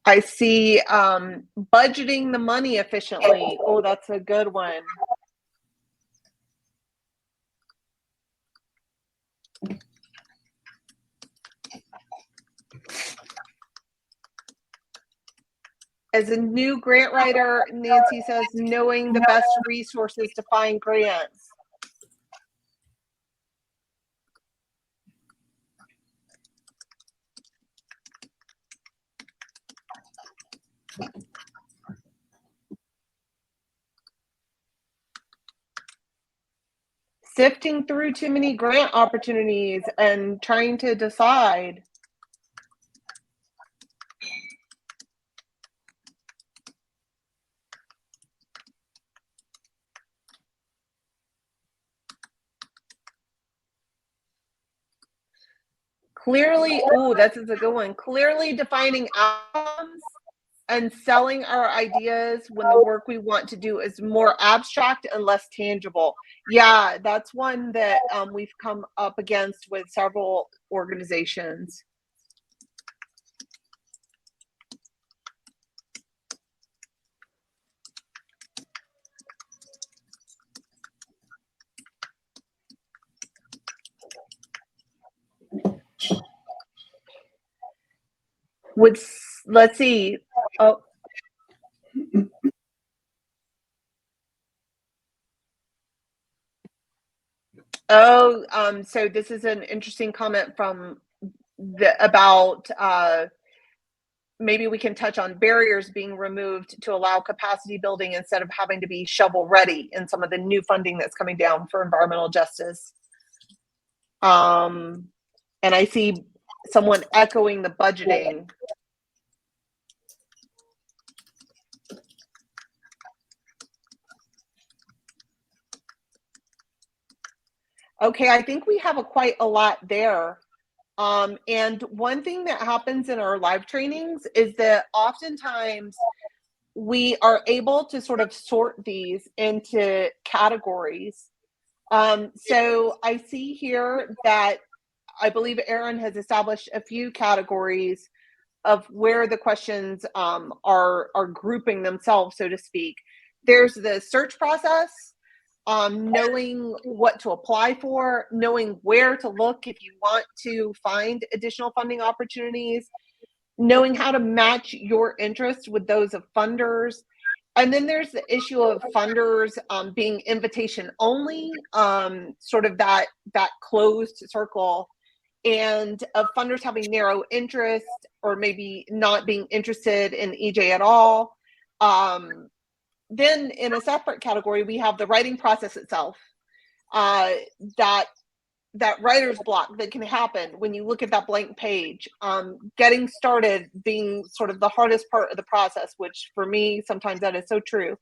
I see budgeting the money efficiently. Oh, that's a good one. As a new grant writer, Nancy says, knowing the best resources to find grants. Sifting through too many grant opportunities and trying to decide. Clearly, oh, that's a good one. Clearly defining outcomes and selling our ideas when the work we want to do is more abstract and less tangible. Yeah, that's one that we've come up against with several organizations. Let's see. So this is an interesting comment from about maybe we can touch on barriers being removed to allow capacity building instead of having to be shovel ready in some of the new funding that's coming down for environmental justice. And I see someone echoing the budgeting. Okay, I think we have quite a lot there. And one thing that happens in our live trainings is that oftentimes we are able to sort of sort these into categories. So I see here that I believe Aaron has established a few categories of where the questions are grouping themselves, so to speak. There's the search process, knowing what to apply for, knowing where to look if you want to find additional funding opportunities, knowing how to match your interests with those of funders. And then there's the issue of funders being invitation only, sort of that closed circle, and of funders having narrow interest or maybe not being interested in EJ at all. Then in a separate category, we have the writing process itself, that writer's block that can happen when you look at that blank page. Getting started being sort of the hardest part of the process, which for me, sometimes that is so true.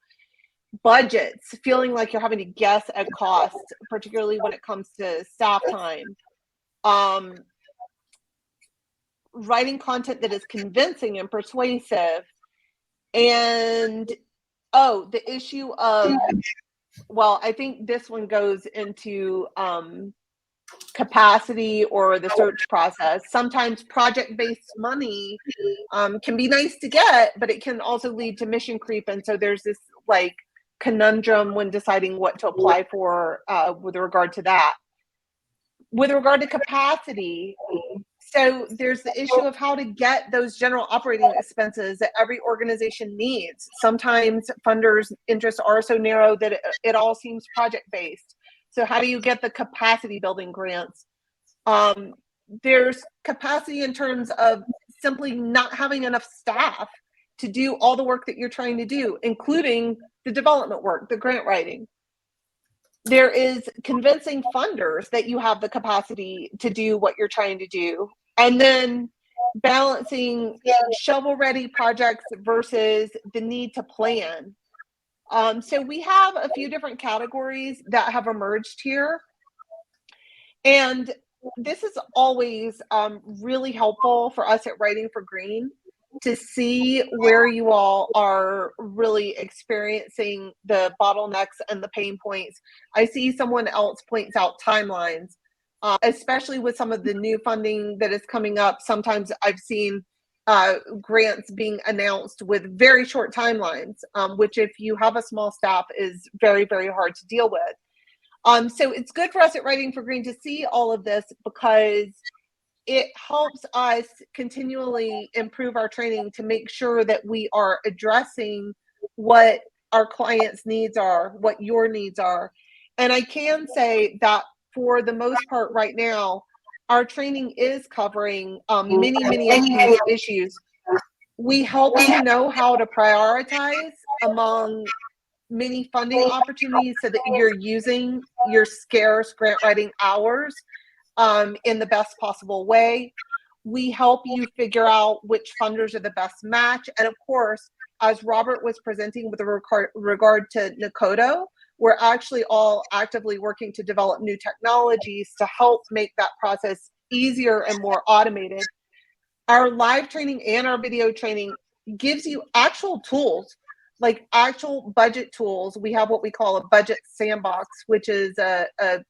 Budgets, feeling like you're having to guess at cost, particularly when it comes to staff time. Writing content that is convincing and persuasive. And the issue of, well, I think this one goes into capacity or the search process. Sometimes project-based money can be nice to get, but it can also lead to mission creep. And so there's this like conundrum when deciding what to apply for with regard to that. With regard to capacity, so there's the issue of how to get those general operating expenses that every organization needs. Sometimes funders' interests are so narrow that it all seems project-based. So how do you get the capacity building grants? There's capacity in terms of simply not having enough staff to do all the work that you're trying to do, including the development work, the grant writing. There is convincing funders that you have the capacity to do what you're trying to do. And then balancing shovel-ready projects versus the need to plan. So we have a few different categories that have emerged here. And this is always really helpful for us at Writing for Green to see where you all are really experiencing the bottlenecks and the pain points. I see someone else points out timelines, especially with some of the new funding that is coming up. Sometimes I've seen grants being announced with very short timelines, which if you have a small staff is very, very hard to deal with. So it's good for us at Writing for Green to see all of this because it helps us continually improve our training to make sure that we are addressing what our clients' needs are, what your needs are. And I can say that for the most part right now, our training is covering many of these issues. We help you know how to prioritize among many funding opportunities so that you're using your scarce grant writing hours in the best possible way. We help you figure out which funders are the best match. And of course, as Robert was presenting with regard to Nakodo, we're actually all actively working to develop new technologies to help make that process easier and more automated. Our live training and our video training gives you actual tools, like actual budget tools. We have what we call a budget sandbox, which is an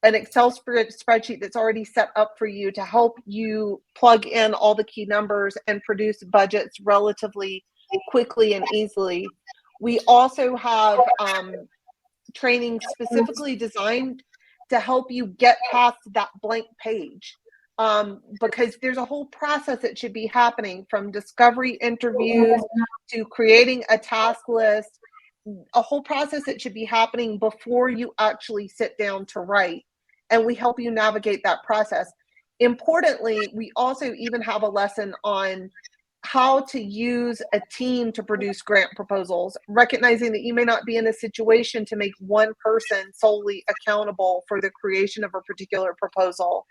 Excel spreadsheet that's already set up for you to help you plug in all the key numbers and produce budgets relatively quickly and easily. We also have training specifically designed to help you get past that blank page, because there's a whole process that should be happening, from discovery interviews to creating a task list, a whole process that should be happening before you actually sit down to write. And we help you navigate that process. Importantly, we also even have a lesson on how to use a team to produce grant proposals, recognizing that you may not be in a situation to make one person solely accountable for the creation of a particular proposal.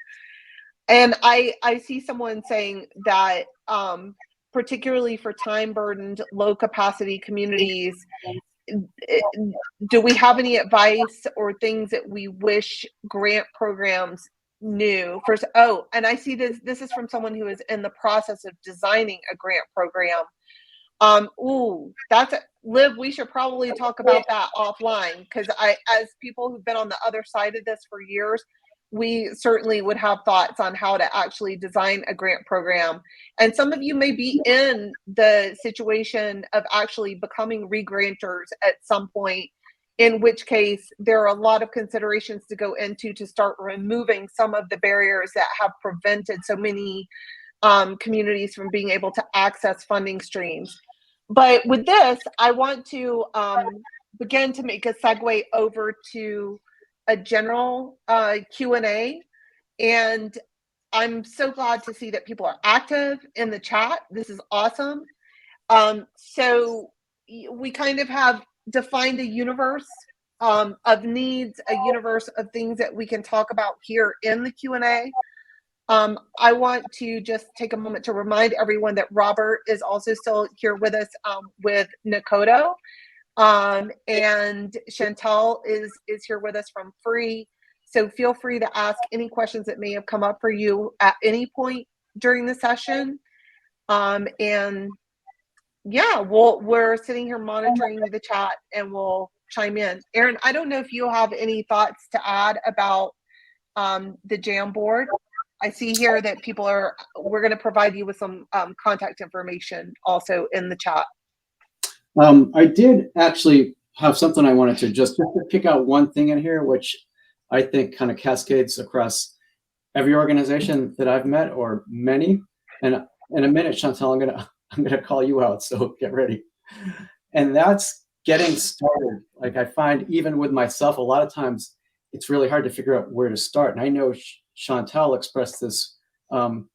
And I see someone saying that, particularly for time burdened, low capacity communities, do we have any advice or things that we wish grant programs knew first? Oh, and I see this is from someone who is in the process of designing a grant program. Ooh, that's Liv, we should probably talk about that offline, because as people who've been on the other side of this for years, we certainly would have thoughts on how to actually design a grant program. And some of you may be in the situation of actually becoming regranters at some point, in which case there are a lot of considerations to go into to start removing some of the barriers that have prevented so many communities from being able to access funding streams. But with this, I want to begin to make a segue over to a general Q&A. And I'm so glad to see that people are active in the chat. This is awesome. So we kind of have defined a universe of needs, a universe of things that we can talk about here in the Q&A. I want to just take a moment to remind everyone that Robert is also still here with us with Nakodo. And Chantel is here with us from Free. So feel free to ask any questions that may have come up for you at any point during the session. And yeah, we're sitting here monitoring the chat and we'll chime in. Aaron, I don't know if you have any thoughts to add about the Jamboard. I see here that we're going to provide you with some contact information also in the chat. I did actually have something I wanted to just to pick out one thing in here, which I think kind of cascades across every organization that I've met, or many. And in a minute, Chantel, I'm gonna call you out, so get ready. And that's getting started. Like, I find even with myself, a lot of times it's really hard to figure out where to start. And I know Chantel expressed this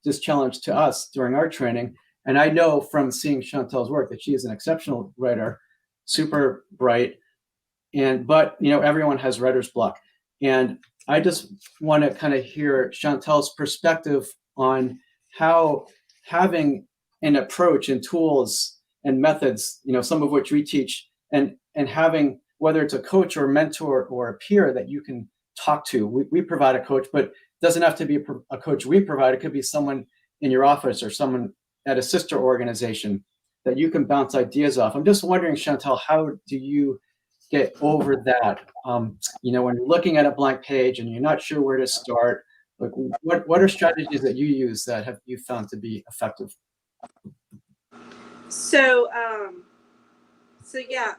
this challenge to us during our training. And I know from seeing Chantel's work that she is an exceptional writer, super bright, but everyone has writer's block. And I just want to kind of hear Chantel's perspective on how having an approach and tools and methods, some of which we teach, and having, whether it's a coach or mentor or a peer that you can talk to. We provide a coach, but it doesn't have to be a coach we provide. It could be someone in your office or someone at a sister organization that you can bounce ideas off. I'm just wondering, Chantel, how do you get over that? When you're looking at a blank page and you're not sure where to start, like what are strategies that you use that have you found to be effective? So yeah,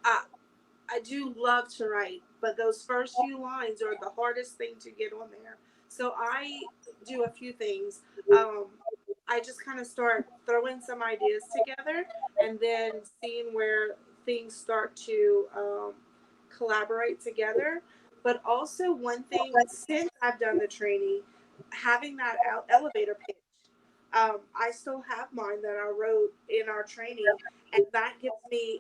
I do love to write, but those first few lines are the hardest thing to get on there. So I do a few things. I just kind of start throwing some ideas together and then seeing where things start to collaborate together. But also, one thing, since I've done the training, having that elevator pitch. I still have mine that I wrote in our training, and that gives me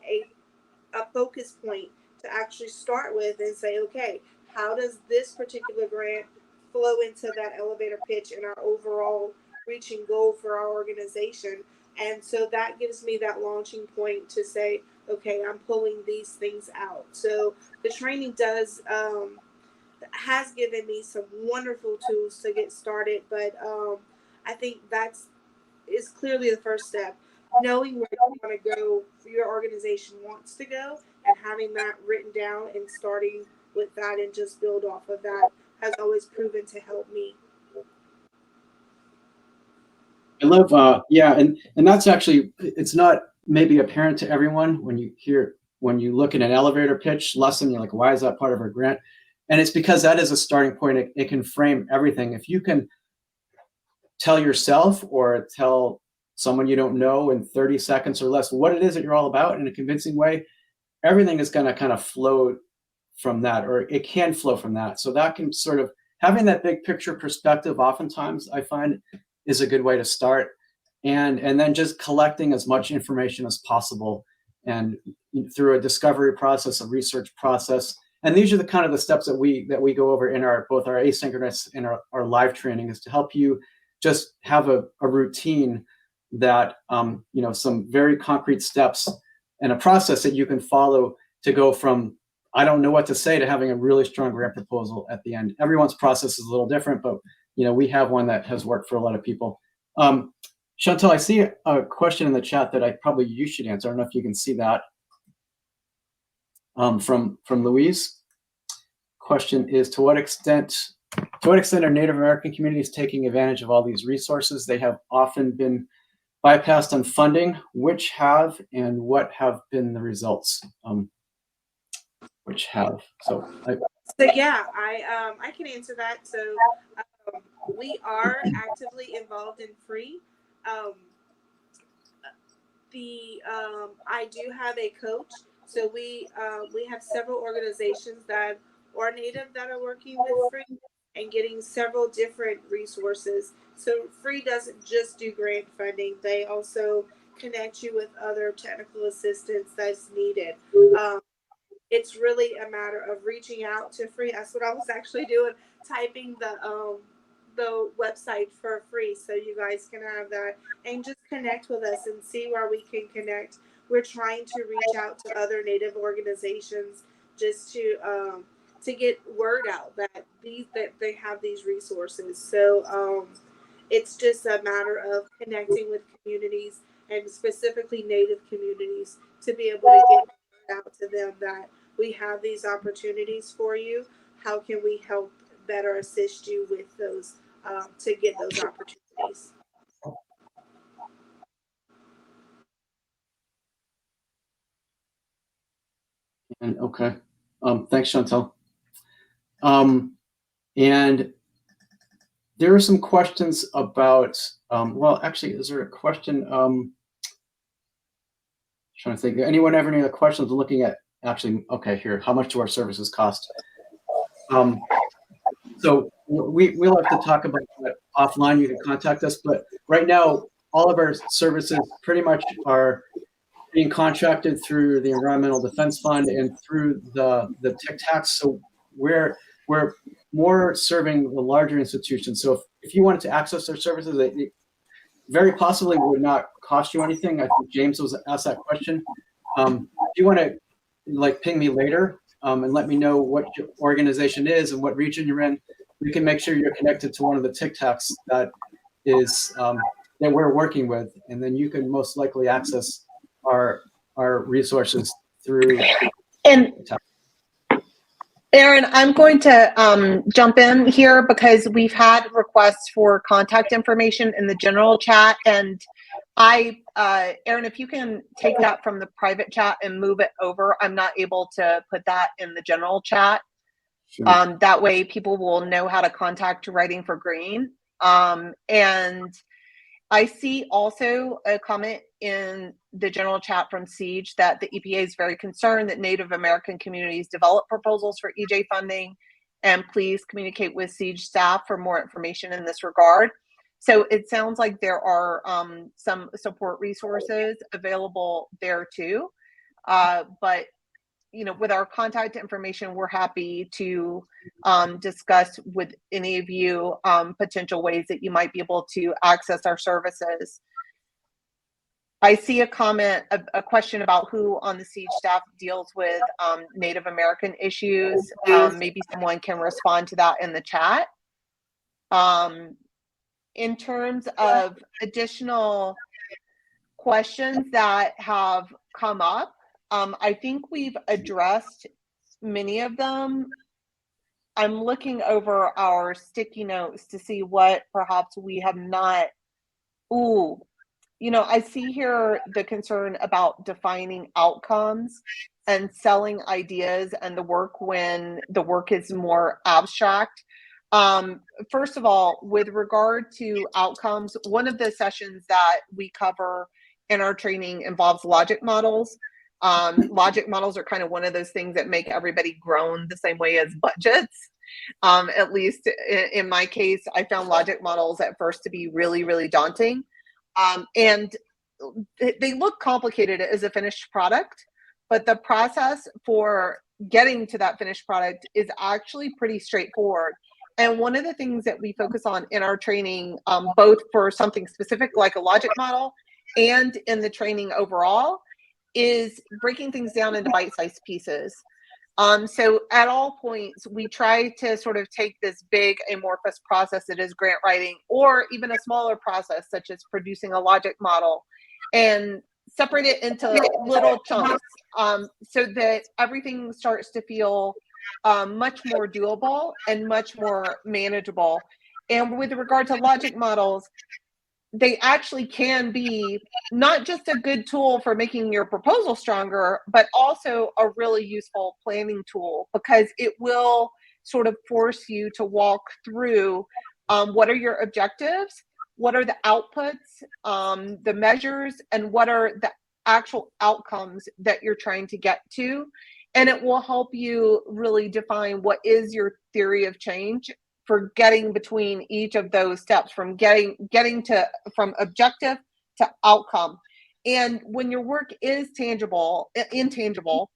a focus point to actually start with and say, okay, how does this particular grant flow into that elevator pitch and our overall reaching goal for our organization? And so that gives me that launching point to say, okay, I'm pulling these things out. So the training has given me some wonderful tools to get started, but I think is clearly the first step. knowing where you want to go, your organization wants to go, and having that written down and starting with that and just build off of that has always proven to help me. I love, yeah, and that's actually, it's not maybe apparent to everyone when you look at an elevator pitch lesson, you're like, why is that part of our grant? And it's because that is a starting point. It can frame everything. If you can tell yourself or tell someone you don't know in 30 seconds or less what it is that you're all about in a convincing way, everything is going to kind of flow from that, or it can flow from that. So that can sort of, having that big picture perspective oftentimes I find is a good way to start. And then just collecting as much information as possible, and through a discovery process, a research process. And these are the kind of the steps that we go over in both our asynchronous and our live training, is to help you just have a routine that, some very concrete steps and a process that you can follow to go from I don't know what to say to having a really strong grant proposal at the end. Everyone's process is a little different, but we have one that has worked for a lot of people. Chantal, I see a question in the chat that you should answer. I don't know if you can see that. From Louise. Question is, to what extent are Native American communities taking advantage of all these resources? They have often been bypassed on funding. Which have, and what have been the results? Which have. So yeah, I can answer that. So we are actively involved in free. I do have a coach. So we have several organizations that are Native that are working with free and getting several different resources. So free doesn't just do grant funding; they also connect you with other technical assistance that's needed. It's really a matter of reaching out to free. That's what I was actually doing, typing the website for free, so you guys can have that and just connect with us and see where we can connect. We're trying to reach out to other Native organizations just to get word out that they have these resources. So it's just a matter of connecting with communities and specifically Native communities to be able to get out to them that we have these opportunities for you. How can we help better assist you with those to get those opportunities? And okay, thanks, Chantal. And there are some questions about. Well, actually, is there a question? Trying to think. Anyone have any other questions? Looking at actually, okay, here. How much do our services cost? So we'll have to talk about that offline. You can contact us, but right now, all of our services pretty much are being contracted through the Environmental Defense Fund and through the TIC tax. So we're more serving the larger institutions. So if you wanted to access their services, it very possibly would not cost you anything. I think James was asked that question. If you want to ping me later and let me know what your organization is and what region you're in, we can make sure you're connected to one of the Tic Tacs that is that we're working with, and then you can most likely access our resources through. And Aaron, I'm going to jump in here because we've had requests for contact information in the general chat, and Aaron, if you can take that from the private chat and move it over, I'm not able to put that in the general chat. Sure. That way people will know how to contact Writing for Green. And I see also a comment in the general chat from Siege that the EPA is very concerned that Native American communities develop proposals for EJ funding, and please communicate with Siege staff for more information in this regard. So it sounds like there are some support resources available there too. But with our contact information, we're happy to discuss with any of you potential ways that you might be able to access our services. I see a comment, a question about who on the Siege staff deals with Native American issues. Maybe someone can respond to that in the chat. In terms of additional questions that have come up. I think we've addressed many of them. I'm looking over our sticky notes to see what perhaps we have not. Ooh, I see here the concern about defining outcomes and selling ideas and the work when the work is more abstract. First of all, with regard to outcomes, one of the sessions that we cover in our training involves logic models. Logic models are kind of one of those things that make everybody groan the same way as budgets. At least in my case, I found logic models at first to be really, really daunting. And they look complicated as a finished product, but the process for getting to that finished product is actually pretty straightforward. And one of the things that we focus on in our training, both for something specific like a logic model and in the training overall, is breaking things down into bite-sized pieces. So at all points, we try to sort of take this big amorphous process that is grant writing, or even a smaller process such as producing a logic model, and separate it into little chunks, so that everything starts to feel much more doable and much more manageable. And with regard to logic models, they actually can be not just a good tool for making your proposal stronger, but also a really useful planning tool, because it will sort of force you to walk through what are your objectives, what are the outputs, the measures, and what are the actual outcomes that you're trying to get to. And it will help you really define what is your theory of change for getting between each of those steps, from getting to from objective to outcome. And when your work is intangible,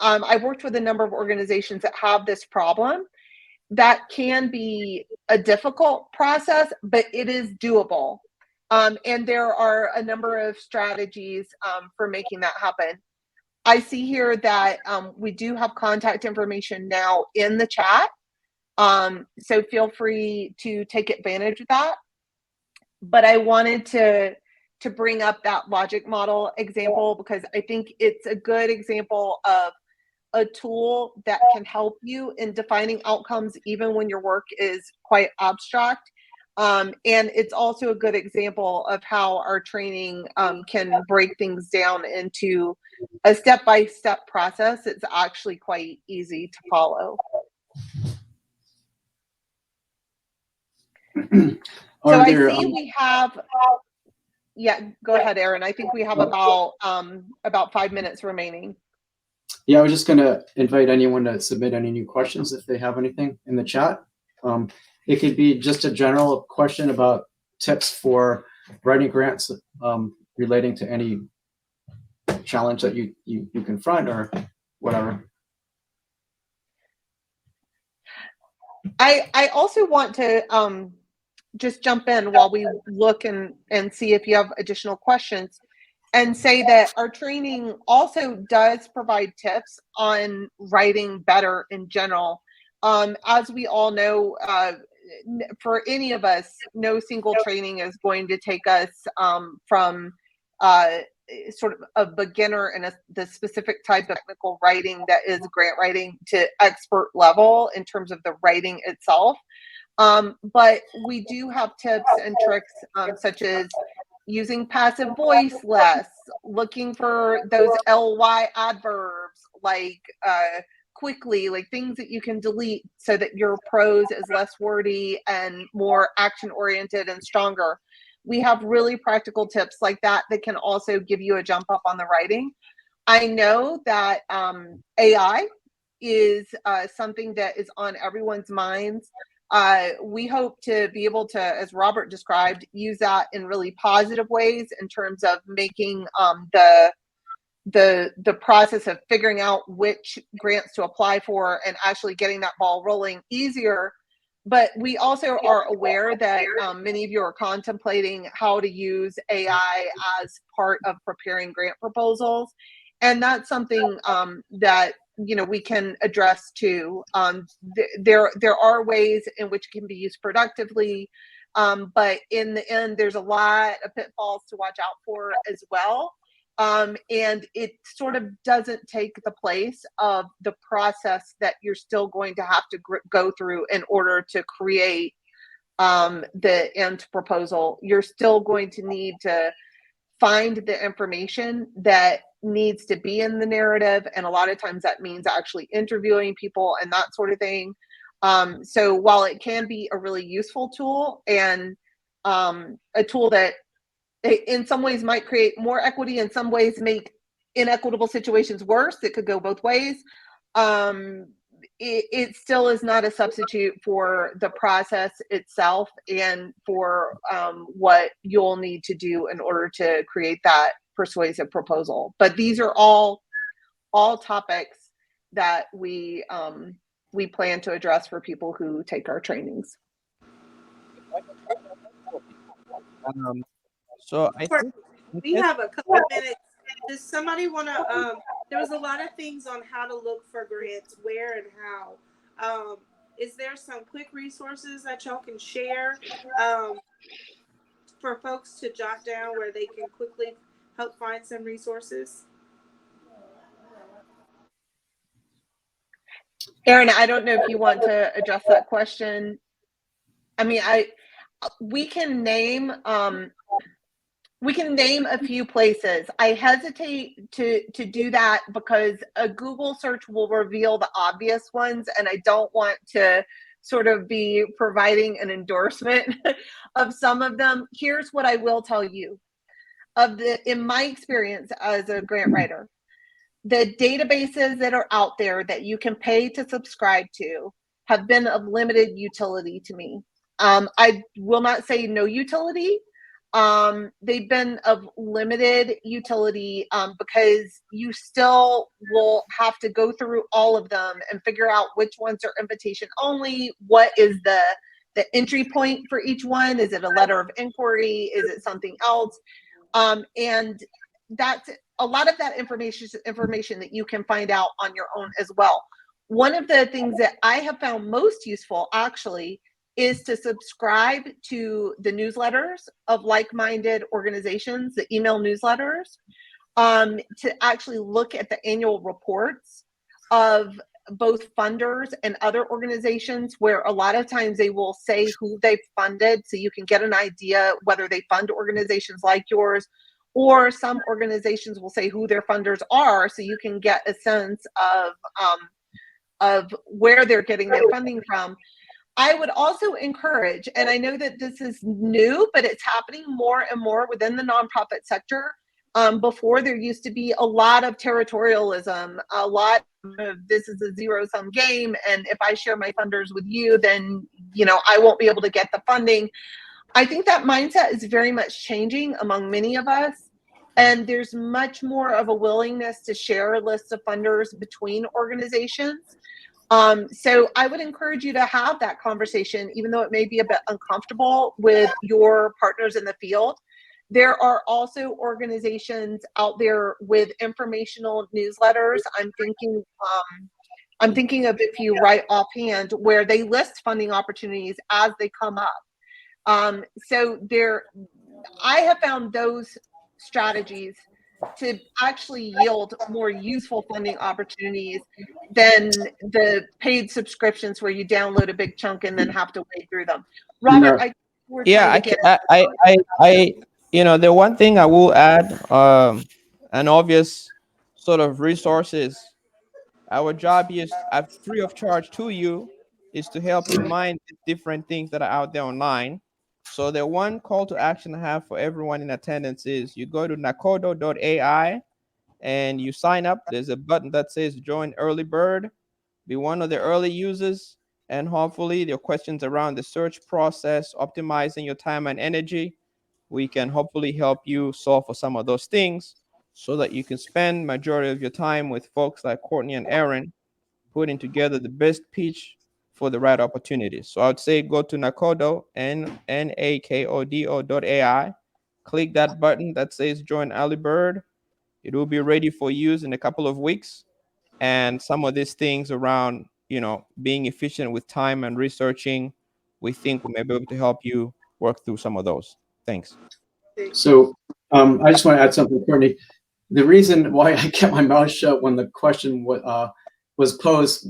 I've worked with a number of organizations that have this problem. That can be a difficult process, but it is doable. And there are a number of strategies for making that happen. I see here that we do have contact information now in the chat. So feel free to take advantage of that. But I wanted to bring up that logic model example because I think it's a good example of a tool that can help you in defining outcomes even when your work is quite abstract. And it's also a good example of how our training can break things down into a step-by-step process. It's actually quite easy to follow. So I see we have, yeah, go ahead, Aaron. I think we have about 5 minutes remaining. Yeah, I was just going to invite anyone to submit any new questions if they have anything in the chat. It could be just a general question about tips for writing grants relating to any challenge that you confront or whatever. I also want to just jump in while we look and see if you have additional questions, and say that our training also does provide tips on writing better in general. As we all know, for any of us, no single training is going to take us from sort of a beginner in the specific type of technical writing that is grant writing to expert level in terms of the writing itself. But we do have tips and tricks such as using passive voice less, looking for those ly adverbs like quickly, like things that you can delete so that your prose is less wordy and more action oriented and stronger. We have really practical tips like that that can also give you a jump up on the writing. I know that AI is something that is on everyone's minds. We hope to be able to, as Robert described, use that in really positive ways in terms of making the process of figuring out which grants to apply for and actually getting that ball rolling easier. But we also are aware that many of you are contemplating how to use AI as part of preparing grant proposals. And that's something that we can address too. There are ways in which it can be used productively. But in the end, there's a lot of pitfalls to watch out for as well. And it sort of doesn't take the place of the process that you're still going to have to go through in order to create the end proposal. You're still going to need to find the information that needs to be in the narrative, and a lot of times that means actually interviewing people and that sort of thing. So while it can be a really useful tool, and a tool that in some ways might create more equity, in some ways make inequitable situations worse, it could go both ways. It still is not a substitute for the process itself and for what you'll need to do in order to create that persuasive proposal. But these are all topics that we plan to address for people who take our trainings. So I think We have a couple minutes. Does somebody want to? There was a lot of things on how to look for grants, where and how. Is there some quick resources that y'all can share for folks to jot down where they can quickly help find some resources? Erin, I don't know if you want to address that question. I mean, we can name a few places. I hesitate to do that because a Google search will reveal the obvious ones, and I don't want to sort of be providing an endorsement of some of them. Here's what I will tell you. In my experience as a grant writer, the databases that are out there that you can pay to subscribe to have been of limited utility to me. I will not say no utility. They've been of limited utility because you still will have to go through all of them and figure out which ones are invitation only. What is the entry point for each one? Is it a letter of inquiry? Is it something else? And that's a lot of that information that you can find out on your own as well. One of the things that I have found most useful actually is to subscribe to the newsletters of like-minded organizations, the email newsletters, to actually look at the annual reports of both funders and other organizations, where a lot of times they will say who they've funded, so you can get an idea whether they fund organizations like yours, or some organizations will say who their funders are, so you can get a sense of where they're getting their funding from. I would also encourage, and I know that this is new, but it's happening more and more within the nonprofit sector. Before, there used to be a lot of territorialism, a lot of this is a zero-sum game, and if I share my funders with you, then I won't be able to get the funding. I think that mindset is very much changing among many of us, and there's much more of a willingness to share lists of funders between organizations. So I would encourage you to have that conversation, even though it may be a bit uncomfortable with your partners in the field. There are also organizations out there with informational newsletters. I'm thinking of a few right offhand where they list funding opportunities as they come up. So I have found those strategies to actually yield more useful funding opportunities than the paid subscriptions where you download a big chunk and then have to wade through them. Robert, the one thing I will add, an obvious sort of resources. Our job is free of charge to you, is to help you mine different things that are out there online. So the one call to action I have for everyone in attendance is you go to nakodo.ai and you sign up. There's a button that says join early bird, be one of the early users, and hopefully your questions around the search process, optimizing your time and energy, we can hopefully help you solve for some of those things so that you can spend majority of your time with folks like Courtney and Aaron, putting together the best pitch for the right opportunities. So I would say go to Nakodo, Nakodo.ai, click that button that says join early bird. It will be ready for use in a couple of weeks. And some of these things around, being efficient with time and researching, we think we may be able to help you work through some of those. Thanks. So I just want to add something, Courtney. The reason why I kept my mouth shut when the question was posed,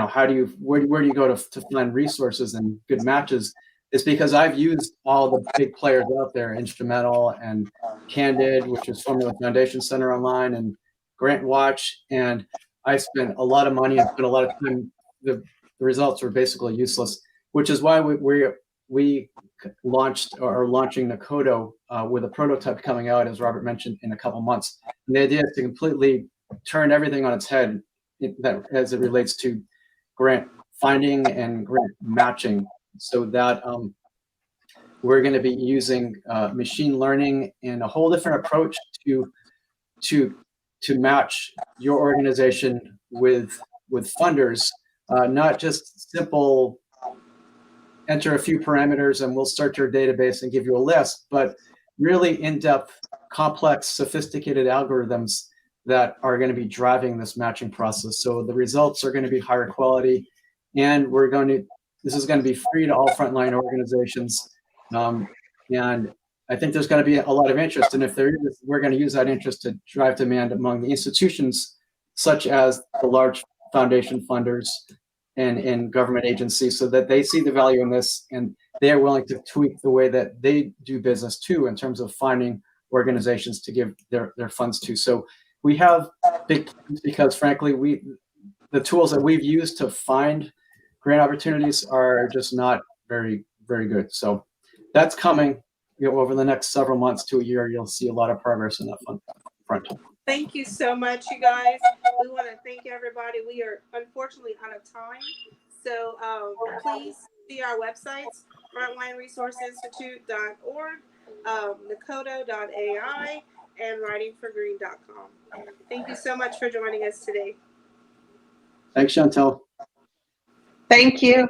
how do you, where do you go to find resources and good matches, is because I've used all the big players out there, Instrumental and Candid, which is Formula Foundation Center Online, and Grant Watch, and I spent a lot of money and spent a lot of time. The results were basically useless, which is why we launched or are launching Nakodo with a prototype coming out, as Robert mentioned, in a couple months. And the idea is to completely turn everything on its head that as it relates to grant finding and grant matching, so that we're going to be using machine learning and a whole different approach to match your organization with funders, not just simple enter a few parameters and we'll start your database and give you a list, but really in-depth, complex, sophisticated algorithms that are going to be driving this matching process. So the results are going to be higher quality, and this is going to be free to all frontline organizations. And I think there's going to be a lot of interest, and if there is, we're going to use that interest to drive demand among the institutions, such as the large foundation funders and government agencies, so that they see the value in this and they are willing to tweak the way that they do business too, in terms of finding organizations to give their funds to. So we have big plans because, frankly, the tools that we've used to find grant opportunities are just not very, very good. So that's coming. Over the next several months to a year, you'll see a lot of progress in that front. Thank you so much, you guys. We want to thank everybody. We are unfortunately out of time. So please see our websites, frontlineresourceinstitute.org, Nakodo.ai, and writingforgreen.com. Thank you so much for joining us today. Thanks, Chantel. Thank you.